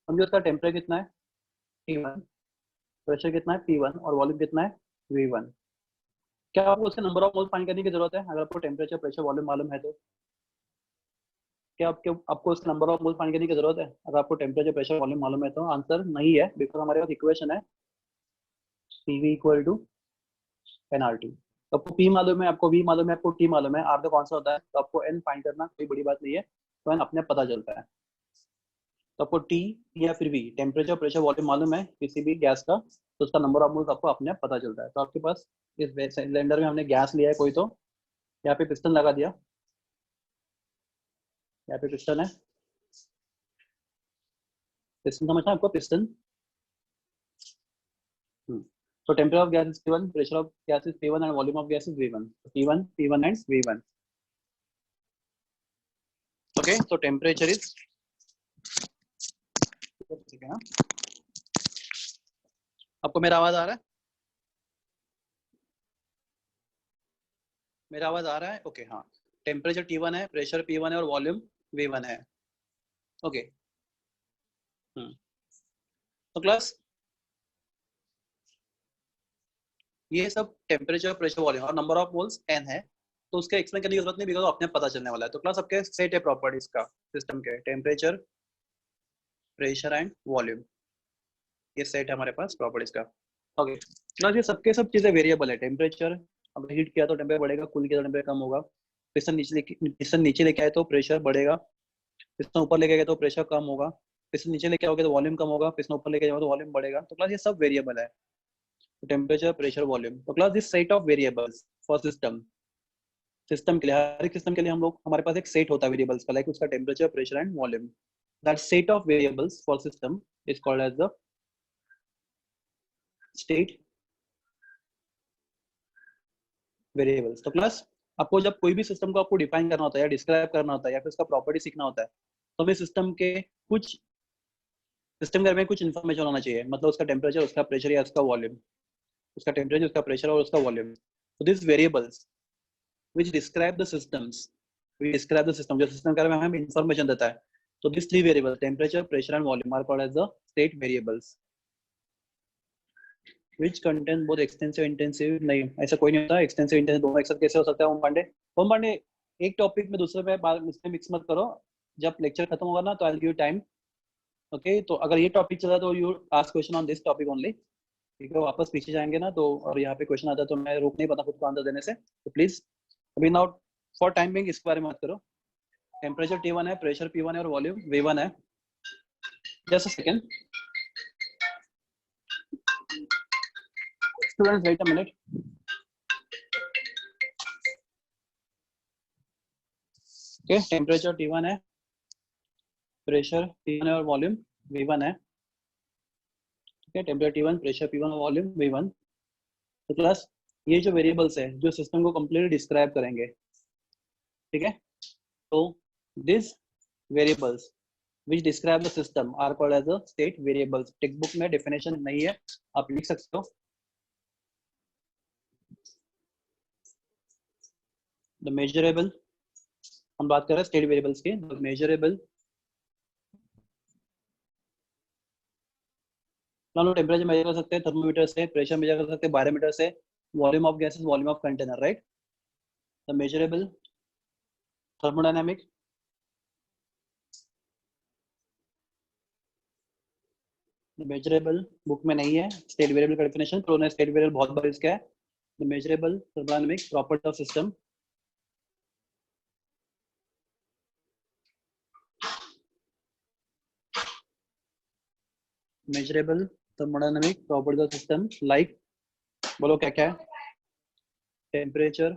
समझो उसका टेम्परेचर कितना है? T1. प्रेशर कितना है? P1. और वॉल्यूम कितना है? V1. क्या आपको उसके नंबर ऑफ मोल्स फाइंड करने की जरूरत है? अगर आपको टेम्परेचर, प्रेशर, वॉल्यूम मालूम है तो क्या आपको उसके नंबर ऑफ मोल्स फाइंड करने की जरूरत है? अगर आपको टेम्परेचर, प्रेशर, वॉल्यूम मालूम है तो आंसर नहीं है, बिकॉज हमारे पास इक्वेशन है PV इक्वल टू NRT. तो आपको P मालूम है, आपको V मालूम है, आपको T मालूम है, R का कौन सा होता है, तो आपको N फाइंड करना कोई बड़ी बात नहीं है. तो N अपने पता चलता है. तो आपको T या फिर V, टेम्परेचर, प्रेशर, वॉल्यूम मालूम है किसी भी गैस का, तो उसका नंबर ऑफ मोल्स आपको अपने आप पता चलता है. तो आपके पास इस सिलेंडर में हमने गैस लिया है कोई, तो यहाँ पे पिस्टन लगा दिया. यहाँ पे पिस्टन है. पिस्टन समझना आपको? Piston. So temperature of gas is T1, pressure of gas is P1, and volume of gas is V1. So T1, P1 and V1. Okay, so temperature is, ठीक है ना? आपको मेरा आवाज आ रहा है? मेरा आवाज आ रहा है? ओके हाँ. टेम्परेचर T1 है, प्रेशर P1 है और वॉल्यूम V1 है. ओके. तो क्लास ये सब टेम्परेचर, प्रेशर, वॉल्यूम और नंबर ऑफ मोल्स n है, तो उसके एक्सप्लेन करने की जरूरत नहीं, बिकॉज अपने पता चलने वाला है. तो क्लास आपके सेट है प्रॉपर्टीज का सिस्टम के, टेम्परेचर, प्रेशर एंड वॉल्यूम. ये सेट है हमारे पास प्रॉपर्टीज का. ओके. क्लास ये सबके सब चीजें वेरिएबल है. टेम्परेचर, अब हीट किया तो टेम्परेचर बढ़ेगा, कूल किया तो टेम्परेचर कम होगा. पिस्टन नीचे लेके आए तो प्रेशर बढ़ेगा, पिस्टन ऊपर लेके गए तो प्रेशर कम होगा, पिस्टन नीचे लेके आओगे तो वॉल्यूम कम होगा, पिस्टन ऊपर लेके जाओगे तो वॉल्यूम बढ़ेगा. तो क्लास ये सब वेरिएबल है. Temperature, pressure, volume. तो class this set of variables for system के लिए, हर एक सिस्टम के लिए हम लोग, हमारे पास एक सेट होता है वेरिएबल्स का, लाइक उसका temperature, pressure and volume. That set of variables for system is called as the state variables. तो क्लास आपको जब कोई भी सिस्टम को आपको डिफाइन करना होता है या डिस्क्राइब करना होता है या फिर उसका प्रॉपर्टी सीखना होता है, तो हमें सिस्टम के बारे में कुछ इन्फॉर्मेशन होना चाहिए. मतलब उसका टेम्परेचर, उसका प्रेशर या उसका वॉल्यूम, उसका टेम्परेचर, उसका प्रेशर और उसका वॉल्यूम. तो this variables which describe the systems, we describe the system, जो सिस्टम के बारे में हमें इंफॉर्मेशन देता है. तो these three variables, temperature, pressure and volume, are called as the state variables, which contain both extensive intensive. नहीं, ऐसा कोई नहीं होता. एक्सटेंसिव इंटेंसिव दोनों एक साथ कैसे हो सकता है? ओम पांडे एक टॉपिक में दूसरे में मिक्स मत करो. जब लेक्चर खत्म होगा ना तो I will give time okay तो अगर ये टॉपिक चला तो you ask question on this topic only, ठीक है। वापस पीछे जाएंगे ना तो और यहाँ पे क्वेश्चन आता है तो मैं रोक नहीं पाता खुद को आंसर देने से, तो प्लीज अभी नाउ फॉर टाइम बिंग इसके बारे में बात करो। टेम्परेचर T1 है, प्रेशर P1 है और वॉल्यूम V1 है। Just a second students, wait a minute. Okay temperature T1 है, प्रेशर P1 है और वॉल्यूम V1 है। ठीक है, टेम्परेचर T1, प्रेशर P1 और वॉल्यूम V1। तो क्लास ये जो वेरिएबल्स है जो सिस्टम को कंप्लीटली डिस्क्राइब करेंगे, ठीक है। तो this variables which describe the system are called as the state variables। Text book में डेफिनेशन नहीं है, आप लिख सकते हो। द मेजरेबल, हम बात कर रहे हैं स्टेट वेरिएबल्स की। द मेजरेबल, हम लोग टेम्परेचर मेजर कर सकते हैं थर्मोमीटर से, प्रेशर मेजर कर सकते हैं बायोमीटर से, volume of gases, volume of container, right. The measurable thermodynamic, measurable book में नहीं है स्टेट वेरिएबल का डेफिनेशन, तो उन्होंने स्टेट वेरिएबल बहुत बार इसका है। The measurable thermodynamic property of system, measurable thermodynamic properties of system like, बोलो क्या क्या है? Temperature,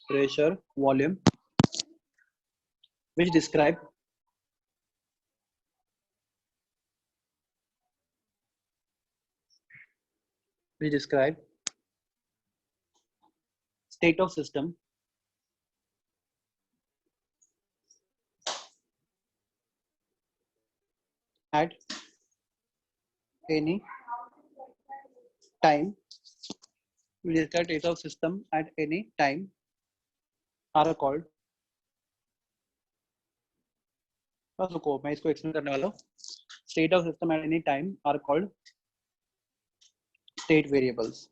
pressure, volume, which describe state of system at any time, which describe state of system at any time are called, बस रुको मैं इसको explain करने वाला हूँ। State of system at any time are called state variables.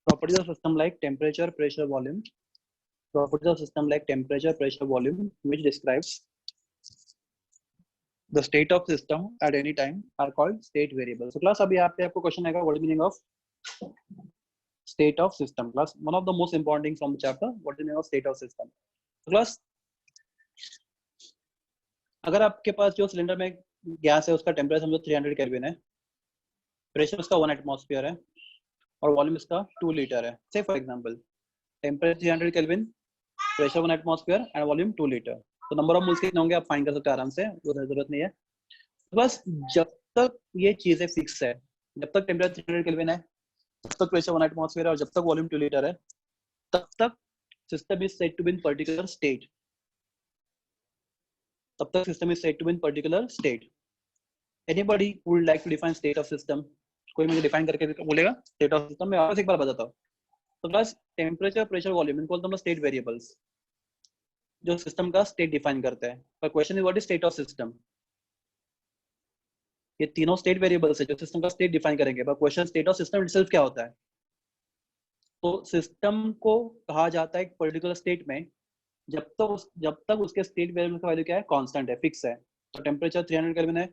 Properties of system like temperature, pressure, volume. Properties of system like temperature, pressure, volume, which describes the state of system at any time are called state variables. So class, अभी यहाँ पे आपको question आएगा, what is the meaning of state of system? Class, one of the most important things from the chapter, what is the meaning of state of system? So class, अगर आपके पास जो cylinder में gas है उसका temperature समझो 300 kelvin है, pressure उसका 1 atmosphere है और वॉल्यूम इसका 2 लीटर है। से for example temperature 300 kelvin, pressure 1 atmosphere and volume 2 litre. तो नंबर ऑफ मोल्स कितने होंगे आप फाइंड कर सकते हैं आराम से, वो जरूरत नहीं है। तो बस जब तक ये चीजें फिक्स है, जब तक टेम्परेचर 300 केल्विन है, जब तक प्रेशर 1 एटमॉस्फेयर है और जब तक वॉल्यूम 2 लीटर है, तब तक system is said to be in particular state. तब तक system is said to be in particular state. Anybody would like to define state of system? कोई मुझे डिफाइन करके बोलेगा स्टेट ऑफ सिस्टम? मैं वापस एक बार बताता हूँ। तो बस टेम्परेचर, प्रेशर, वॉल्यूम इनको बोलते हैं स्टेट वेरिएबल्स जो सिस्टम का स्टेट डिफाइन करते हैं। पर question is what is state of system? ये तीनों स्टेट वेरिएबल्स है जो सिस्टम का स्टेट डिफाइन करेंगे। पर question state of system itself क्या होता है? तो सिस्टम को कहा जाता है एक पर्टिकुलर स्टेट में जब तक उसके स्टेट वेरिएबल का वैल्यू क्या है? कांस्टेंट है, फिक्स है। तो टेम्परेचर 300 केल्विन है,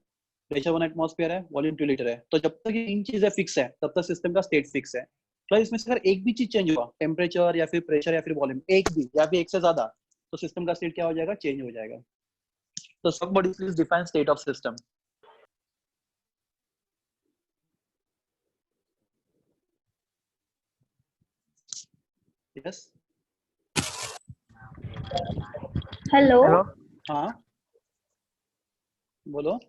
प्रेशर 1 एटमॉस्फेयर है, वॉल्यूम 2 लीटर है। तो जब तक ये तीन चीजें फिक्स है तब तक सिस्टम का स्टेट फिक्स है। तो इसमें से अगर एक भी चीज चेंज हुआ, टेम्परेचर या फिर प्रेशर या फिर वॉल्यूम, एक भी या फिर एक से ज्यादा, तो सिस्टम का स्टेट क्या हो जाएगा? चेंज हो जाएगा। तो somebody please define state of system. Yes. Hello. हाँ बोलो।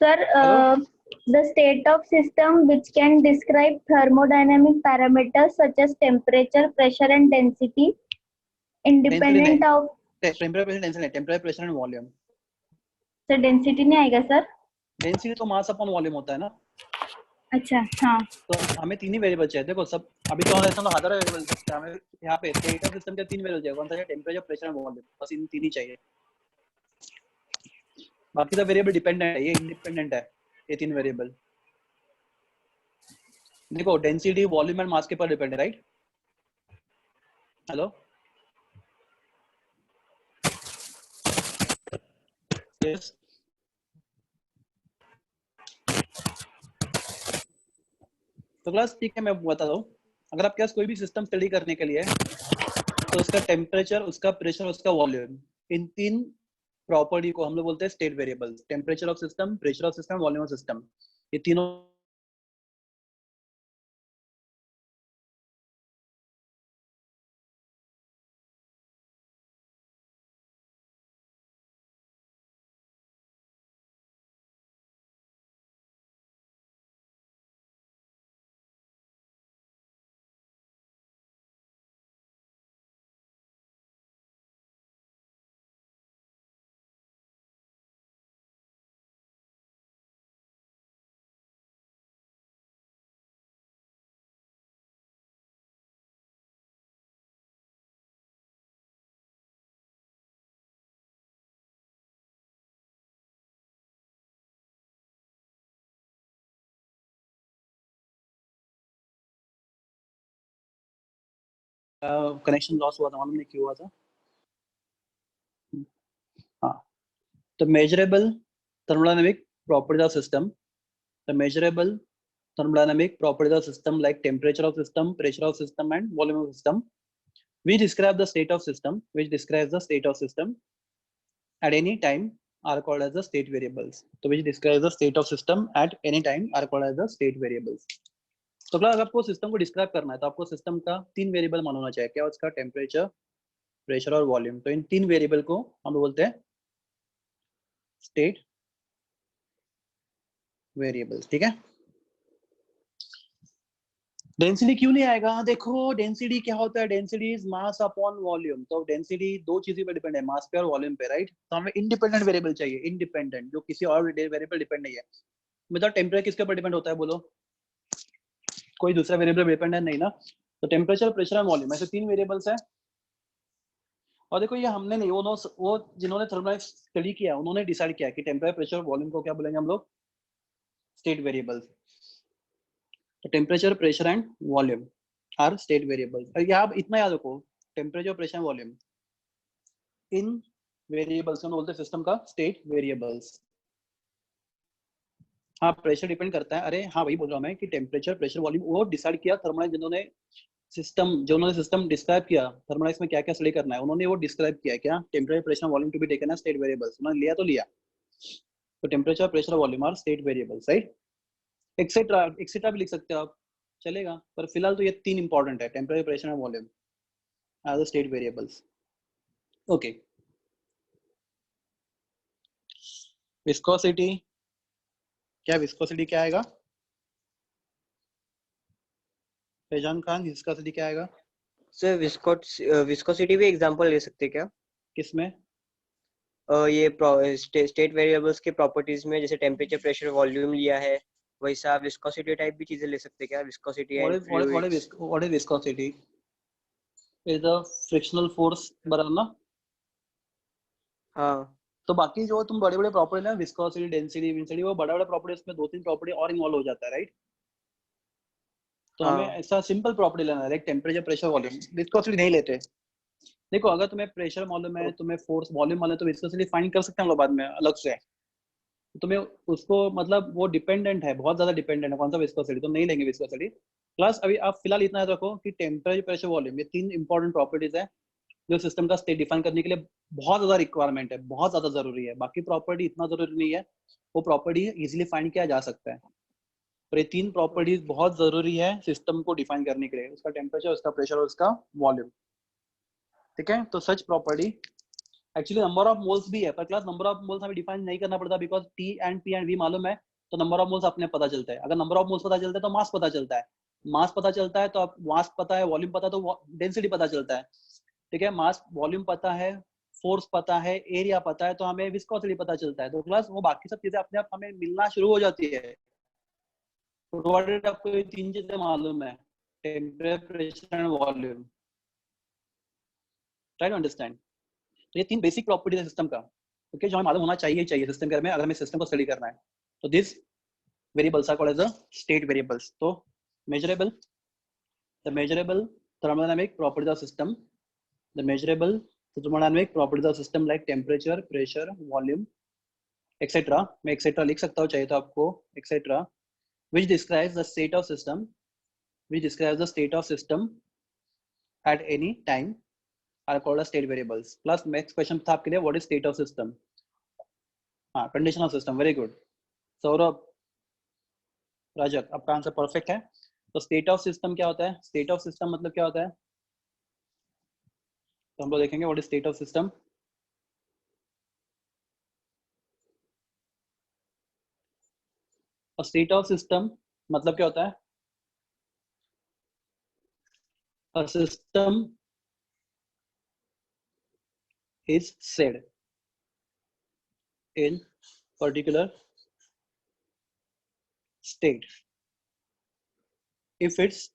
Sir, Hello? the state of system which can describe thermodynamic parameters such as temperature, pressure and density independent of temperature, pressure, density, temperature, pressure and volume. sir density नहीं आएगा sir? Density तो मास upon volume होता है ना। अच्छा हाँ। तो हमें तीन ही वेरिएबल चाहिए। देखो सब अभी तो ऐसा हजारों वेरिएबल है, हमें यहाँ पे स्टेट ऑफ सिस्टम के तीन वेरिएबल चाहिए। कौन सा है? Temperature, pressure and volume. बस इन तीन ही चाहिए। बाकी तो वेरिएबल डिपेंडेंट है, ये इंडिपेंडेंट है ये तीन वेरिएबल। देखो डेंसिटी, वॉल्यूम एंड मास के पर डिपेंड है, राइट? Hello yes. तो क्लास ठीक है, मैं बता दूं, अगर आपके पास कोई भी सिस्टम स्टडी करने के लिए तो उसका टेम्परेचर, उसका प्रेशर, उसका वॉल्यूम, इन तीन प्रॉपर्टी को हम लोग बोलते हैं state variables. Temperature of system, pressure of system, volume of system, ये तीनों कनेक्शन लॉस हुआ था, मालूम नहीं क्यों हुआ था। हाँ, तो measurable thermodynamic properties of system, the measurable thermodynamic properties of system like temperature of system, pressure of system and volume of system, we describe the state of system, which describes the state of system at any time are called as the state variables. So which describes the state of system at any time are called as the state variables. तो अगर आपको system को describe करना है तो आपको system का तीन वेरिएबल मालूम होना चाहिए, क्या उसका टेम्परेचर, प्रेशर और वॉल्यूम। तो इन तीन वेरिएबल को हम बोलते हैं स्टेट वेरिएबल्स, ठीक है। डेंसिटी क्यों नहीं आएगा, देखो डेंसिटी क्या होता है, density is mass upon volume. तो डेंसिटी दो चीजों पे डिपेंड है, मास पे और वॉल्यूम पे, राइट। तो हमें इंडिपेंडेंट वेरिएबल चाहिए, इंडिपेंडेंट, जो किसी और वेरिएबल पे डिपेंड नहीं है। मतलब टेम्परेचर किसके ऊपर डिपेंड होता है, बोलो, कोई दूसरा वेरिएबल डिपेंड है नहीं ना। तो टेम्परेचर, प्रेशर और वॉल्यूम, ऐसे तीन वेरिएबल्स है। और देखो ये हमने नहीं, वो जिन्होंने थर्मोडायनामिक्स स्टडी किया उन्होंने डिसाइड किया कि टेम्परेचर, प्रेशर और वॉल्यूम को क्या बोलेंगे हम लोग, स्टेट वेरिएबल्स। तो temperature, pressure and volume are state variables. आप इतना याद रखो, टेम्परेचर, प्रेशर, वॉल्यूम, इन वेरिएबल्स को बोलते हैं सिस्टम का स्टेट वेरिएबल्स। हाँ, प्रेशर डिपेंड करता है, अरे हाँ वही बोल रहा हूँ मैं कि टेम्परेचर, प्रेशर, वॉल्यूम वो डिसाइड किया थर्मोडायनामिक्स, जिन्होंने सिस्टम डिस्क्राइब किया थर्मोडायनामिक्स में क्या क्या स्टडी करना है, उन्होंने वो डिस्क्राइब किया क्या, temperature, pressure, volume to be taken as state variables. उन्होंने लिया तो लिया। तो temperature, pressure, volume are state variables, right. Etcetera, etcetera भी लिख सकते हो आप, चलेगा, पर फिलहाल तो ये तीन इंपॉर्टेंट है, temperature, pressure and volume are the state variables. Okay, viscosity, क्या विस्कोसिटी क्या आएगा, फैजान खान, विस्कोसिटी क्या आएगा? सर विस्कोसिटी भी एग्जांपल ले सकते हैं क्या? किसमें? ये स्टेट वेरिएबल्स के प्रॉपर्टीज में, जैसे टेम्परेचर, प्रेशर, वॉल्यूम लिया है, वैसा विस्कोसिटी टाइप भी चीजें ले सकते हैं क्या? Viscosity and fluids. What is viscosity? Is the frictional force, बराबर ना? हाँ, तो बाकी जो तुम बड़े बड़े प्रॉपर्टी है, विस्कोसिटी, डेंसिटी, विस्कोसिटी, वो बड़ा बड़ा प्रॉपर्टी, उसमें दो तीन प्रॉपर्टी और इन्वॉल्व हो जाता है, राइट। तो हमें हाँ, ऐसा सिंपल प्रॉपर्टी लेना है, like temperature, pressure, volume, viscosity नहीं लेते। देखो अगर तुम्हें प्रेशर मालूम है, तुम्हें फोर्स वॉल्यूम मालूम है, तो विस्कोसिटी फाइंड कर सकते हैं हम लोग बाद में अलग से। तुम्हें उसको मतलब वो डिपेंडेंट है, बहुत ज्यादा डिपेंडेंट है, कौन सा विस्कोसिटी, तो नहीं लेंगे विस्कोसिटी। प्लस अभी आप फिलहाल इतना याद रखो कि टेम्परेचर, प्रेशर, वॉल्यूम, ये तीन इंपॉर्टेंट प्रॉपर्टीज है जो सिस्टम का स्टेट डिफाइन करने के लिए बहुत ज्यादा रिक्वायरमेंट है, बहुत ज्यादा जरूरी है। बाकी प्रॉपर्टी इतना जरूरी नहीं है, वो प्रॉपर्टी इजीली फाइंड किया जा सकता है, पर ये तीन प्रॉपर्टीज बहुत जरूरी है सिस्टम को डिफाइन करने के लिए, उसका टेम्परेचर, उसका प्रेशर और उसका वॉल्यूम, ठीक है। तो such property actually number of moles भी है, पर क्लास नंबर ऑफ मोल्स हमें डिफाइन नहीं करना पड़ता, because T and P and V मालूम है, तो नंबर ऑफ मोल्स अपने पता चलता है। अगर नंबर ऑफ मोल्स पता चलता है तो मास पता चलता है, मास पता चलता है तो आप मास पता है, वॉल्यूम पता है तो डेंसिटी पता चलता है, ठीक है। मास, वॉल्यूम पता है, फोर्स पता है, एरिया पता है, तो हमें विस्कोसिटी पता चलता है। तो क्लास वो बाकी सब चीजें अपने आप हमें मिलना शुरू हो जाती है, प्रोवाइडेड आपको ये तीन चीजें मालूम है, temperature, pressure and volume. Try to understand. तो ये तीन बेसिक प्रॉपर्टीज है सिस्टम का, ओके, जो हमें मालूम होना चाहिए सिस्टम के बारे में, अगर हमें सिस्टम को स्टडी करना है। तो this variables are called as the state variables. तो measurable, the measurable thermodynamic properties of system, the measurable thermodynamic properties of system like temperature, pressure, volume, etcetera, मैं एक्सेट्रा लिख सकता हूँ चाहिए तो आपको, etcetera which describes the state of system, which describes the state of system at any time are called as state variables. Plus next question था आपके लिए, what is state of system? हाँ, condition of system, very good. Saurabh, राजक, आपका answer perfect है। तो state of system क्या होता है? स्टेट ऑफ सिस्टम मतलब क्या होता है? तो हम लोग देखेंगे what is state of system. और स्टेट ऑफ सिस्टम मतलब क्या होता है? A system is said in particular state if its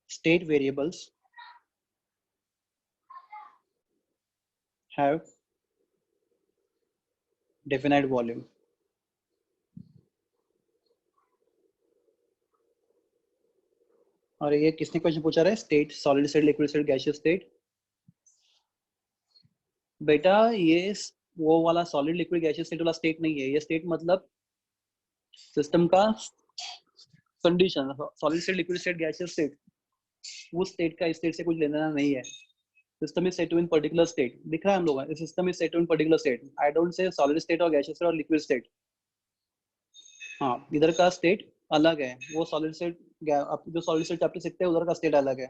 state variables have definite volume. और ये किसने क्वेश्चन पूछा रहा है? State, solid state, liquid state, gaseous state. बेटा ये वो वाला सॉलिड लिक्विड गैसियस स्टेट वाला स्टेट नहीं है, ये स्टेट मतलब सिस्टम का condition. Solid state, liquid state, gaseous state, उस स्टेट का स्टेट से कुछ लेना देना नहीं है। System is set to in particular state, दिख रहा है हम लोग, system is set to in particular state. I don't say solid state और गैसियस स्टेट और लिक्विड स्टेट। हाँ, इधर का स्टेट अलग है, वो सॉलिड स्टेट, आप जो सॉलिड स्टेट चैप्टर सीखते हैं उधर का स्टेट अलग है।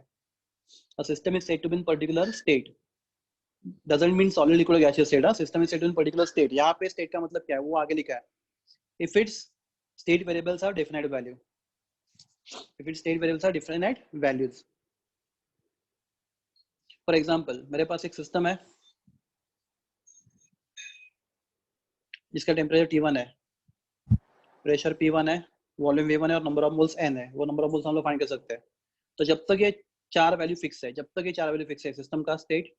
A system is said to be in particular state doesn't mean solid, liquid, gaseous state. System is said to be in particular state. यहाँ पे state का मतलब क्या है वो आगे लिखा है। If its state variables are definite value, if its state variables are definite values. For example, मेरे पास एक सिस्टम है जिसका टेम्परेचर T1 है, प्रेशर P1 है, वॉल्यूम V1 है और नंबर ऑफ मोल्स N है। वो नंबर ऑफ मोल्स हम लोग फाइंड कर सकते हैं। तो जब तक ये चार वैल्यू फिक्स है, जब तक ये चार वैल्यू फिक्स है, सिस्टम का स्टेट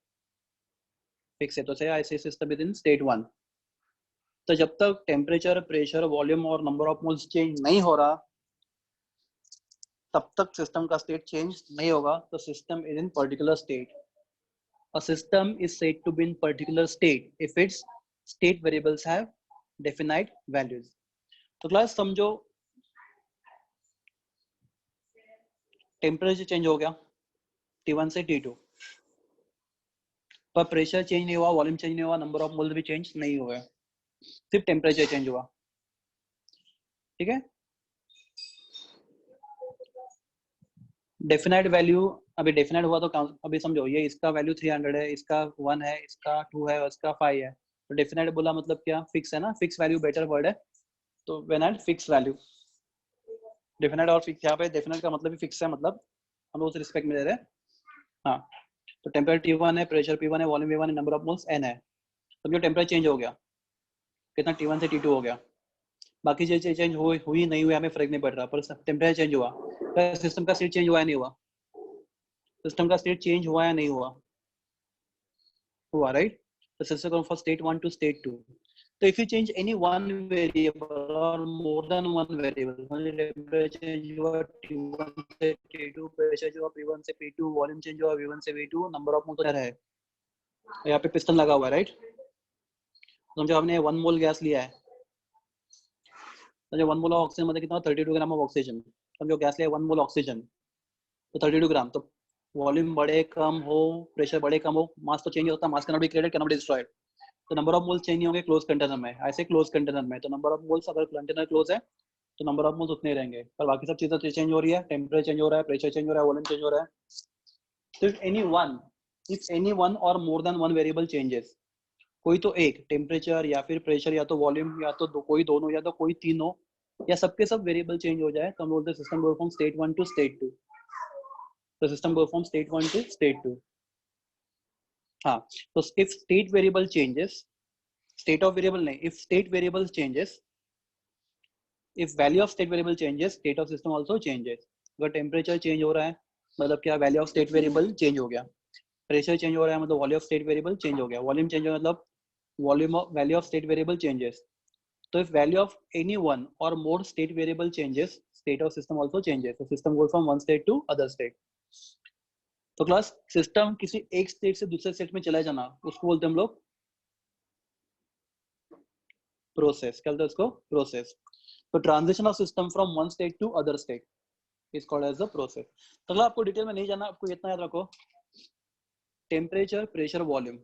फिक्स है। तो से आई से सिस्टम इज इन स्टेट 1। तो जब तक टेम्परेचर, प्रेशर, वॉल्यूम और नंबर ऑफ मोल्स चेंज नहीं हो रहा, तब तक सिस्टम का स्टेट चेंज नहीं होगा। तो system is in particular state. A system is said to be in particular state if its state variables have definite values. तो क्लास समझो टेम्परेचर चेंज हो गया T1 से T2, पर प्रेशर चेंज नहीं हुआ, वॉल्यूम चेंज नहीं हुआ, नंबर ऑफ मोल्स भी चेंज नहीं हुए, सिर्फ टेम्परेचर चेंज हुआ। ठीक है, डेफिनाइट वैल्यू अभी डेफिनाइट हुआ तो अभी समझो ये इसका वैल्यू 300 है, इसका 1 है, इसका 2 है और इसका 5 है। तो डेफिनाइट बोला मतलब क्या? फिक्स है ना, फिक्स वैल्यू बेटर वर्ड है। तो when eight fix value, definite और फिक्स, यहाँ पे डेफिनाइट का मतलब भी फिक्स है, मतलब हम लोग उसे रिस्पेक्ट में दे रहे हैं। हाँ, तो टेम्परेचर T1 है, प्रेशर P1 है, वॉल्यूम V1 है, नंबर ऑफ मोल्स N है। समझो टेम्परेचर चेंज हो गया, कितना T1 से T2 हो गया। बाकी चीजें चेंज हुई नहीं हुई हमें फर्क नहीं पड़ रहा, पर टेम्परेचर चेंज हुआ। तो सिस्टम का स्टेट चेंज हुआ या नहीं हुआ? सिस्टम का स्टेट चेंज हुआ या नहीं हुआ? हुआ, राइट? तो system goes from state 1 to state 2. So if you change any one variable or more than one variable, temperature change हुआ T1 से T2, प्रेशर जो P1 से P2, वॉल्यूम चेंज हुआ V1 से V2, नंबर ऑफ मोल है, यहाँ पे piston लगा हुआ है, राइट? समझो हमने 1 मोल गैस लिया है, समझो 1 मोल ऑक्सीजन मतलब कितना? 32 ग्राम ऑफ ऑक्सीजन। समझो गैस लिया 1 मोल ऑक्सीजन तो 32 ग्राम। तो वॉल्यूम बड़े कम हो, प्रेशर बड़े कम हो, मास तो चेंज होता है, मास can not be created, can not be destroyed. तो नंबर ऑफ मोल्स चेंज नहीं होंगे क्लोज कंटेनर में। ऐसे क्लोज कंटेनर में तो नंबर ऑफ मोल्स, अगर कंटेनर क्लोज है तो नंबर ऑफ मोल्स उतने रहेंगे, पर बाकी सब चीजें तो चेंज हो रही है, टेम्परेचर चेंज हो रहा है, प्रेशर चेंज हो रहा है, वॉल्यूम चेंज हो रहा है। तो इफ एनी वन और more than one variable changes, कोई तो एक, टेम्परेचर या फिर प्रेशर या तो वॉल्यूम या तो कोई दोनों या तो कोई तीनों या सबके सब वेरिएबल चेंज हो जाए, तो हम बोलते हैं system goes from state 1 to state 2। तो system goes from state 1 to state 2। हाँ, तो if state variable changes, state of variable नहीं, if state variable changes, if value of state variable changes, state of system also changes। अगर temperature change हो रहा है मतलब क्या? Value of state variable change हो गया। प्रेशर चेंज हो रहा है मतलब value of state variable change हो गया। वॉल्यूम चेंज हो गया मतलब volume of value of state variable changes. तो if value of any one or more state variable changes, state of system also changes। So system goes from one state to other state। तो class system किसी एक state से दूसरे state में चला जाना उसको बोलते हैं हम लोग प्रोसेस। क्या बोलते हैं उसको? प्रोसेस। तो transition of system from one state to other state is called as the process. तो अगर आपको डिटेल में नहीं जाना, आपको इतना याद रखो, टेम्परेचर, प्रेशर, वॉल्यूम।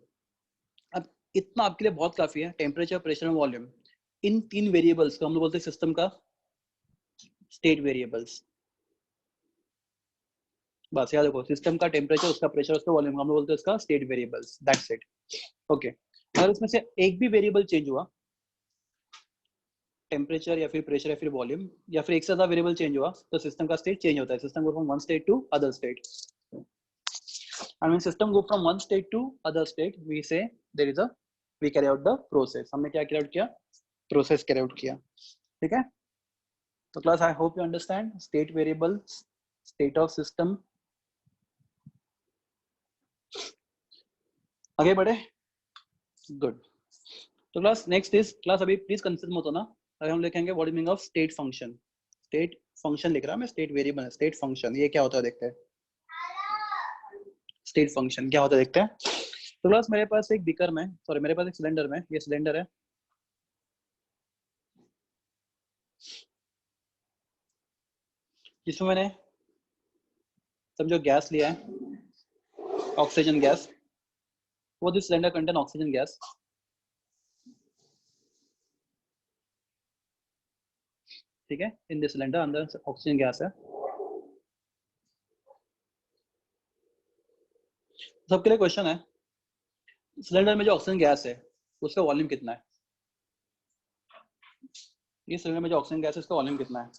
अब इतना आपके लिए बहुत काफी है। टेम्परेचर, प्रेशर और वॉल्यूम, इन तीन वेरिएबल्स को हम लोग बोलते हैं सिस्टम का स्टेट वेरिएबल्स। बस याद रखो, सिस्टम का टेम्परेचर, उसका प्रेशर, उसका वॉल्यूम हम लोग बोलते हैं उसका state variables. That's it. Okay, अगर इसमें से एक भी वेरिएबल चेंज हुआ, टेम्परेचर या फिर प्रेशर या फिर वॉल्यूम या फिर एक से ज्यादा वेरिएबल चेंज हुआ, तो सिस्टम का स्टेट चेंज होता है। System go from one state to other state. And when system go from one state to other state, we say we carry out the process. हमने क्या carry out किया? Process carry out किया। ठीक है? तो class, I hope you understand state variables, state of system। आगे बढ़े? Good। तो class next is class, अभी please consider मत होना। अभी हम लिखेंगे what is meaning of state function। State function लिख रहा मैं, state variable है, state function ये क्या होता है देखते हैं। स्टेट फंक्शन क्या होता है देखते हैं। तो क्लास मेरे पास एक बीकर में, सॉरी मेरे पास एक सिलेंडर में, ये सिलेंडर है, जिसमें मैंने समझो गैस लिया है, ऑक्सीजन गैस। वो this cylinder contain oxygen gas. ठीक है, इन दिस सिलेंडर अंदर ऑक्सीजन गैस है। सबके लिए क्वेश्चन है, सिलेंडर में जो ऑक्सीजन गैस है उसका वॉल्यूम कितना है? ये सिलेंडर में जो ऑक्सीजन गैस है उसका वॉल्यूम कितना है?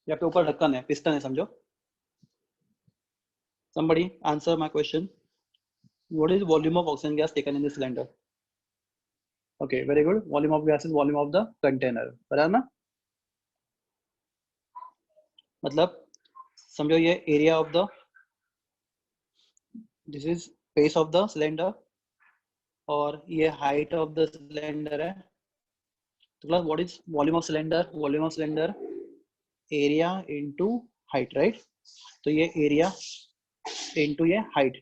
यहाँ पे ऊपर ढक्कन है, पिस्टन है समझो। somebody answer my question, what is volume of oxygen gas taken in the cylinder? Okay, very good, volume of gas is volume of the container, बराबर ना? मतलब समझो ये area of the, this is face of the cylinder और ये height of the cylinder है। तो class what is volume of cylinder? Volume of cylinder area into height, right? तो ये एरिया इनटू ये हाइट,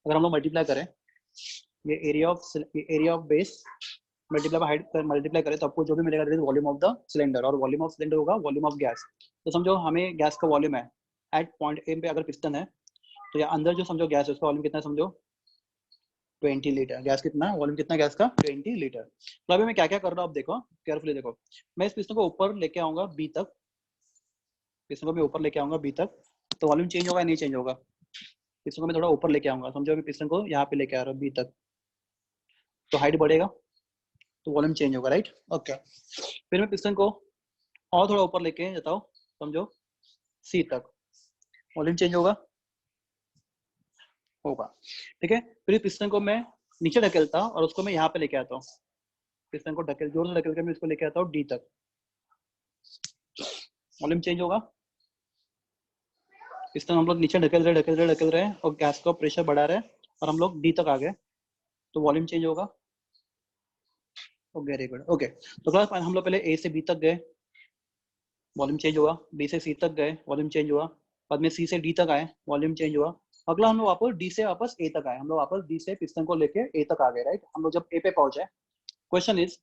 अगर हम लोग मल्टीप्लाई करें, ये area of base multiply by height multiply करें, तो आपको जो भी मिलेगा that is volume of the cylinder. और वॉल्यूम ऑफ सिलेंडर होगा वॉल्यूम ऑफ गैस। तो समझो हमें गैस का वॉल्यूम है एट पॉइंट ए पे, अगर पिस्टन है तो ये अंदर जो समझो गैस है उसका वॉल्यूम कितना है? समझो 20 लीटर। गैस कितना, वॉल्यूम कितना गैस का? 20 लीटर। तो अभी मैं क्या क्या कर रहा हूँ आप देखो, केयरफुली देखो। मैं इस पिस्टन को ऊपर लेके आऊंगा बी तक, पिस्टन को मैं ऊपर लेके आऊंगा बी तक, तो वॉल्यूम चेंज होगा नहीं चेंज होगा? पिस्टन को मैं थोड़ा ऊपर लेके आऊंगा, समझो मैं पिस्टन को यहाँ पे लेके आ रहा हूँ बी तक, तो हाइट बढ़ेगा तो वॉल्यूम चेंज होगा, राइट? ओके, फिर मैं पिस्टन को और थोड़ा ऊपर लेके जाता हूँ, समझो सी तक, वॉल्यूम चेंज होगा? होगा। ठीक है, फिर पिस्टन को मैं नीचे ढकेलता हूँ और उसको मैं यहाँ पे लेके आता हूँ, पिस्टन को ढकेल जोर से ढकेल के मैं इसको लेके आता हूँ डी तक, वॉल्यूम चेंज होगा? पिस्टन हम लोग नीचे ढकेल रहे हैं और गैस का प्रेशर बढ़ा रहे हैं और हम लोग डी तक आ गए, तो वॉल्यूम चेंज होगा? Very good. ओके, तो क्लास हम लोग पहले ए से बी तक गए, वॉल्यूम चेंज हुआ। बी से सी तक गए, वॉल्यूम चेंज हुआ। बाद में सी से डी तक आए, वॉल्यूम चेंज हुआ। अगला हम लोग वापस डी से वापस ए तक आए, हम लोग वापस डी से पिस्टन को लेके ए तक आ गए, राइट? हम लोग जब ए पे पहुंचे, क्वेश्चन इज,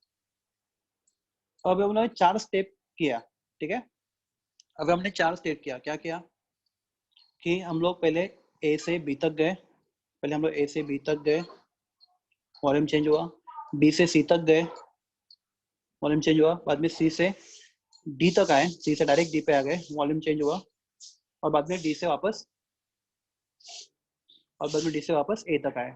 अब हमने 4 स्टेप किया, ठीक है? अब हमने 4 स्टेप किया, क्या किया कि हम लोग पहले ए से बी तक गए, पहले हम लोग ए से बी तक गए, वॉल्यूम चेंज हुआ। बी से सी तक गए, वॉल्यूम चेंज हुआ। बाद में सी से डी तक आए, सी से डायरेक्ट डी पे आ गए, वॉल्यूम चेंज हुआ। और बाद में डी से वापस ए तक आए,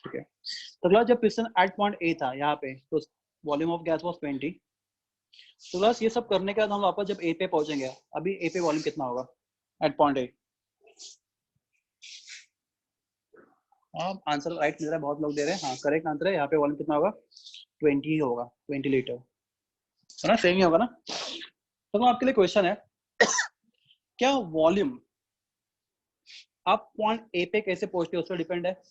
ठीक है? तो क्लास जब पिस्टन एट पॉइंट ए था यहाँ पे, तो वॉल्यूम ऑफ गैस वाज 20। तो क्लास ये सब करने के बाद हम वापस जब ए पे पहुंचेंगे, अभी ए पे वॉल्यूम कितना होगा at point A? Answer right मिल रहा है, बहुत लोग दे रहे हैं। हाँ, करेक्ट आंसर है, यहाँ पे वॉल्यूम कितना होगा? 20 होगा, 20 लीटर, है ना? सेम ही होगा ना? तो आपके लिए क्वेश्चन है, क्या वॉल्यूम आप पॉइंट ए पे कैसे पहुंचते हो उस पर डिपेंड है?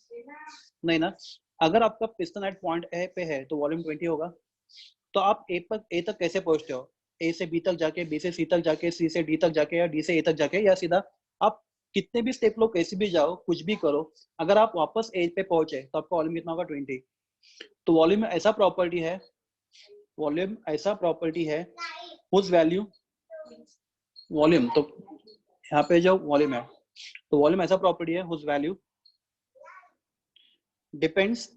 नहीं ना? अगर आपका पिस्टन एट पॉइंट ए पे है तो वॉल्यूम 20 होगा। तो आप ए तक कैसे पहुंचते हो? ए से बी तक जाके, बी से सी तक जाके, सी से डी तक जाके, या डी से ए तक जाके, या सीधा आप कितने भी स्टेप लो, कैसे भी जाओ, कुछ भी करो, अगर आप वापस ए पे पहुंचे तो आपका वॉल्यूम कितना होगा 20। तो वॉल्यूम ऐसा प्रॉपर्टी है, वॉल्यूम ऐसा प्रॉपर्टी है उस वैल्यू, वॉल्यूम तो यहाँ पे जो वॉल्यूम है, तो वॉल्यूम ऐसा प्रॉपर्टी है उस value depends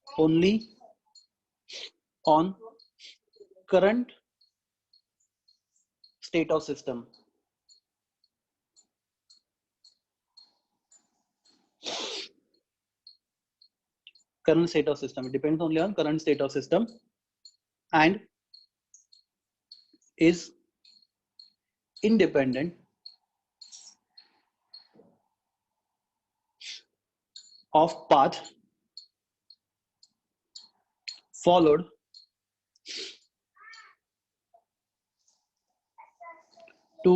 only on current state of system. Current state of system. It depends only on current state of system and is independent of path followed to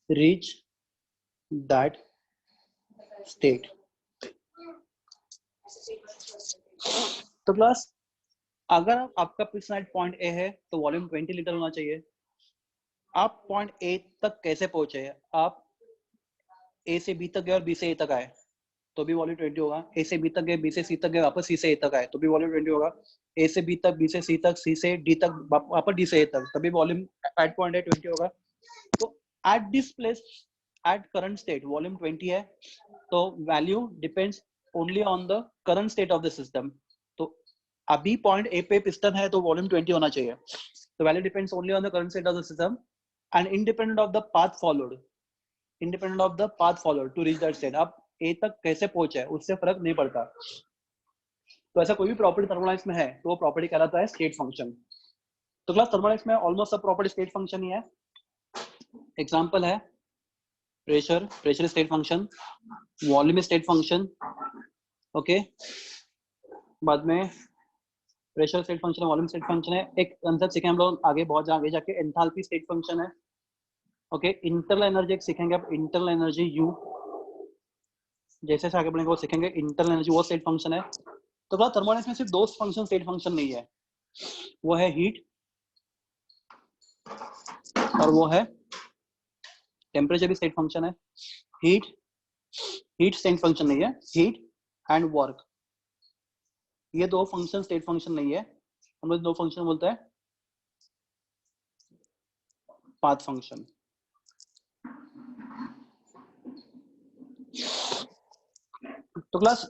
reach that state. तो class अगर आपका fixed point A है तो volume 20 litre होना चाहिए। आप point A तक कैसे पहुंचे? आप ए से बी तक गए और बी से ए तक आए तो भी वॉल्यूम 20 होगा। ए से बी तक गए, बी से सी तक गए, वापस सी से ए तक आए तो भी वॉल्यूम 20 होगा। ए से बी तक, बी से सी तक, सी से डी तक, वापस डी से ए तक, तभी वॉल्यूम एट पॉइंट ए 20 होगा। तो at this place, at current state volume 20 है, तो value depends only on the current state of the system. तो अभी पॉइंट ए पे पिस्टन है तो वॉल्यूम 20 होना चाहिए। तो value depends only on the current state of the system and independent of the path followed, independent of the path followed to reach that state. आप A तक कैसे पहुंचे है उससे फर्क नहीं पड़ता। तो ऐसा कोई भी प्रॉपर्टी थर्मोडायनामिक्स में है तो वो प्रॉपर्टी कहलाता है स्टेट फंक्शन। तो क्लास थर्मोडायनामिक्स में ऑलमोस्ट सब प्रॉपर्टी स्टेट फंक्शन ही है। एग्जांपल है pressure, pressure state function, volume state function, okay. बाद में प्रेशर स्टेट फंक्शन है, वॉल्यूम स्टेट फंक्शन है। एक कंसेप्ट सीखेंगे हम लोग आगे, बहुत आगे जाके, एंथैल्पी स्टेट फंक्शन है, ओके। इंटरनल एनर्जी सीखेंगे आप, इंटरनल एनर्जी यू, जैसे आगे बढ़ेंगे वो सीखेंगे। इंटरनल एनर्जी वो स्टेट फंक्शन है। तो क्या थर्मोडायनामिक्स में सिर्फ दो फंक्शन स्टेट फंक्शन नहीं है, वो है हीट और वो है टेम्परेचर भी स्टेट फंक्शन है। हीट, हीट स्टेट फंक्शन नहीं है, हीट एंड वर्क, ये दो फंक्शन स्टेट फंक्शन नहीं है। हम लोग दो फंक्शन बोलते हैं पाथ फंक्शन। तो क्लास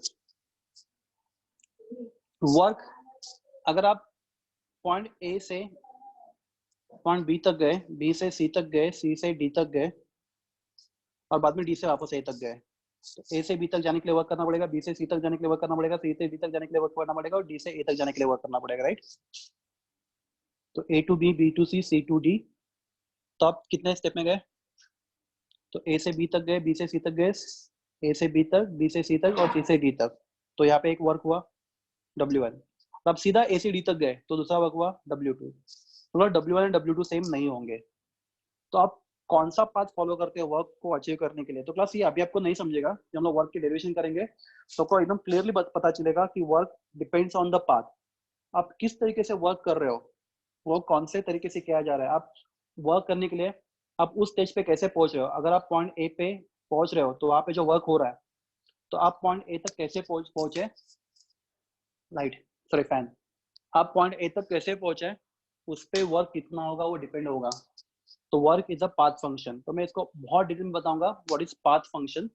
वर्क, अगर आप पॉइंट ए से पॉइंट बी तक गए, बी से सी तक गए, सी से डी तक गए और बाद में डी से वापस ए तक गए, तो ए से बी तक जाने के लिए वर्क करना पड़ेगा, बी से सी तक जाने के लिए वर्क करना पड़ेगा, सी से डी तक जाने के लिए वर्क करना पड़ेगा और डी से ए तक जाने के लिए वर्क करना पड़ेगा, राइट। तो A to B, B to C, C to D. तो आप कितने स्टेप में गए? तो ए से बी तक गए, बी से सी तक गए, ए से बी तक, बी से सी तक और सी से डी तक। तो यहाँ पे एक वर्क हुआ W1। तो आप सीधा ए से डी तक गए तो दूसरा वर्क हुआ W2। तो W1 और W2 सेम नहीं होंगे। तो आप कौन सा पाथ फॉलो करते हैं वर्क को अचीव करने के लिए? तो क्लास ये अभी आपको नहीं समझेगा, जब हम लोग वर्क की डेरिवेशन करेंगे तो आपको एकदम क्लियरली पता चलेगा कि work depends on the path. आप किस तरीके से वर्क कर रहे हो, वर्क कौन से तरीके से किया जा रहा है, आप वर्क करने के लिए आप उस स्टेज पे कैसे पहुंच रहे हो। अगर आप पॉइंट ए पे पहुंच रहे हो तो वहां पे जो वर्क हो रहा है, तो आप पॉइंट ए तक कैसे पहुंचे, लाइट सॉरी फैन, आप पॉइंट ए तक कैसे पहुंचे उस पे वर्क कितना होगा वो डिपेंड होगा। तो work is a path function. तो मैं इसको बहुत डिटेल में बताऊंगा व्हाट इज पाथ फंक्शन,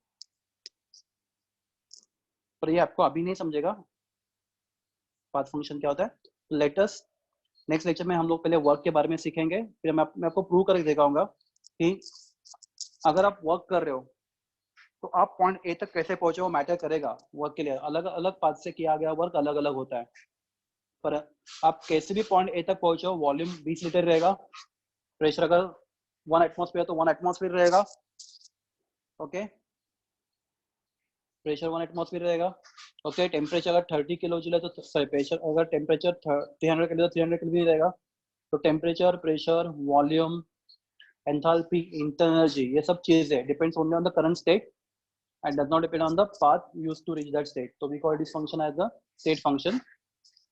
पर ये आपको अभी नहीं समझेगा पाथ फंक्शन क्या होता है। लेट अस नेक्स्ट लेक्चर में हम लोग पहले वर्क के बारे में सीखेंगे, फिर मैं आपको प्रूव करके दिखाऊंगा कि अगर आप वर्क कर रहे हो तो आप पॉइंट ए तक कैसे पहुंचे वो मैटर करेगा। वर्क के लिए अलग अलग पाथ से किया गया वर्क अलग अलग होता है, पर आप कैसे भी पॉइंट ए तक पहुंचे हो, वॉल्यूम 20 लीटर रहेगा, प्रेशर अगर 1 एटमॉस्फेयर तो 1 एटमॉस्फेयर रहेगा, ओके। प्रेशर 1 एटमॉस्फेयर रहेगा, ओके। टेम्परेचर अगर 30 किलो जूल है तो सॉरी, प्रेशर अगर टेम्परेचर 300 किलो तो 300 किलो रहेगा। तो temperature, pressure, volume, enthalpy, internal energy, ये सब चीजें depends only on the current state and does not depend on the path used to reach that state. So we call this function as the state function.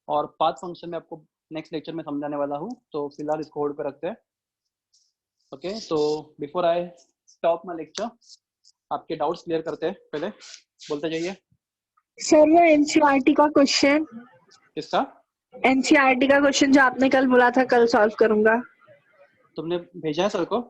और path function में आपको next lecture में समझाने वाला हूँ, तो फिलहाल इसको होल्ड पे रखते हैं। ओके, तो before I stop my lecture, आपके डाउट्स क्लियर करते हैं, पहले बोलते जाइए। सर वो एनसीईआरटी का क्वेश्चन, किसका? एनसीईआरटी का क्वेश्चन जो आपने कल बोला था कल सॉल्व करूंगा। तुमने भेजा है सर को?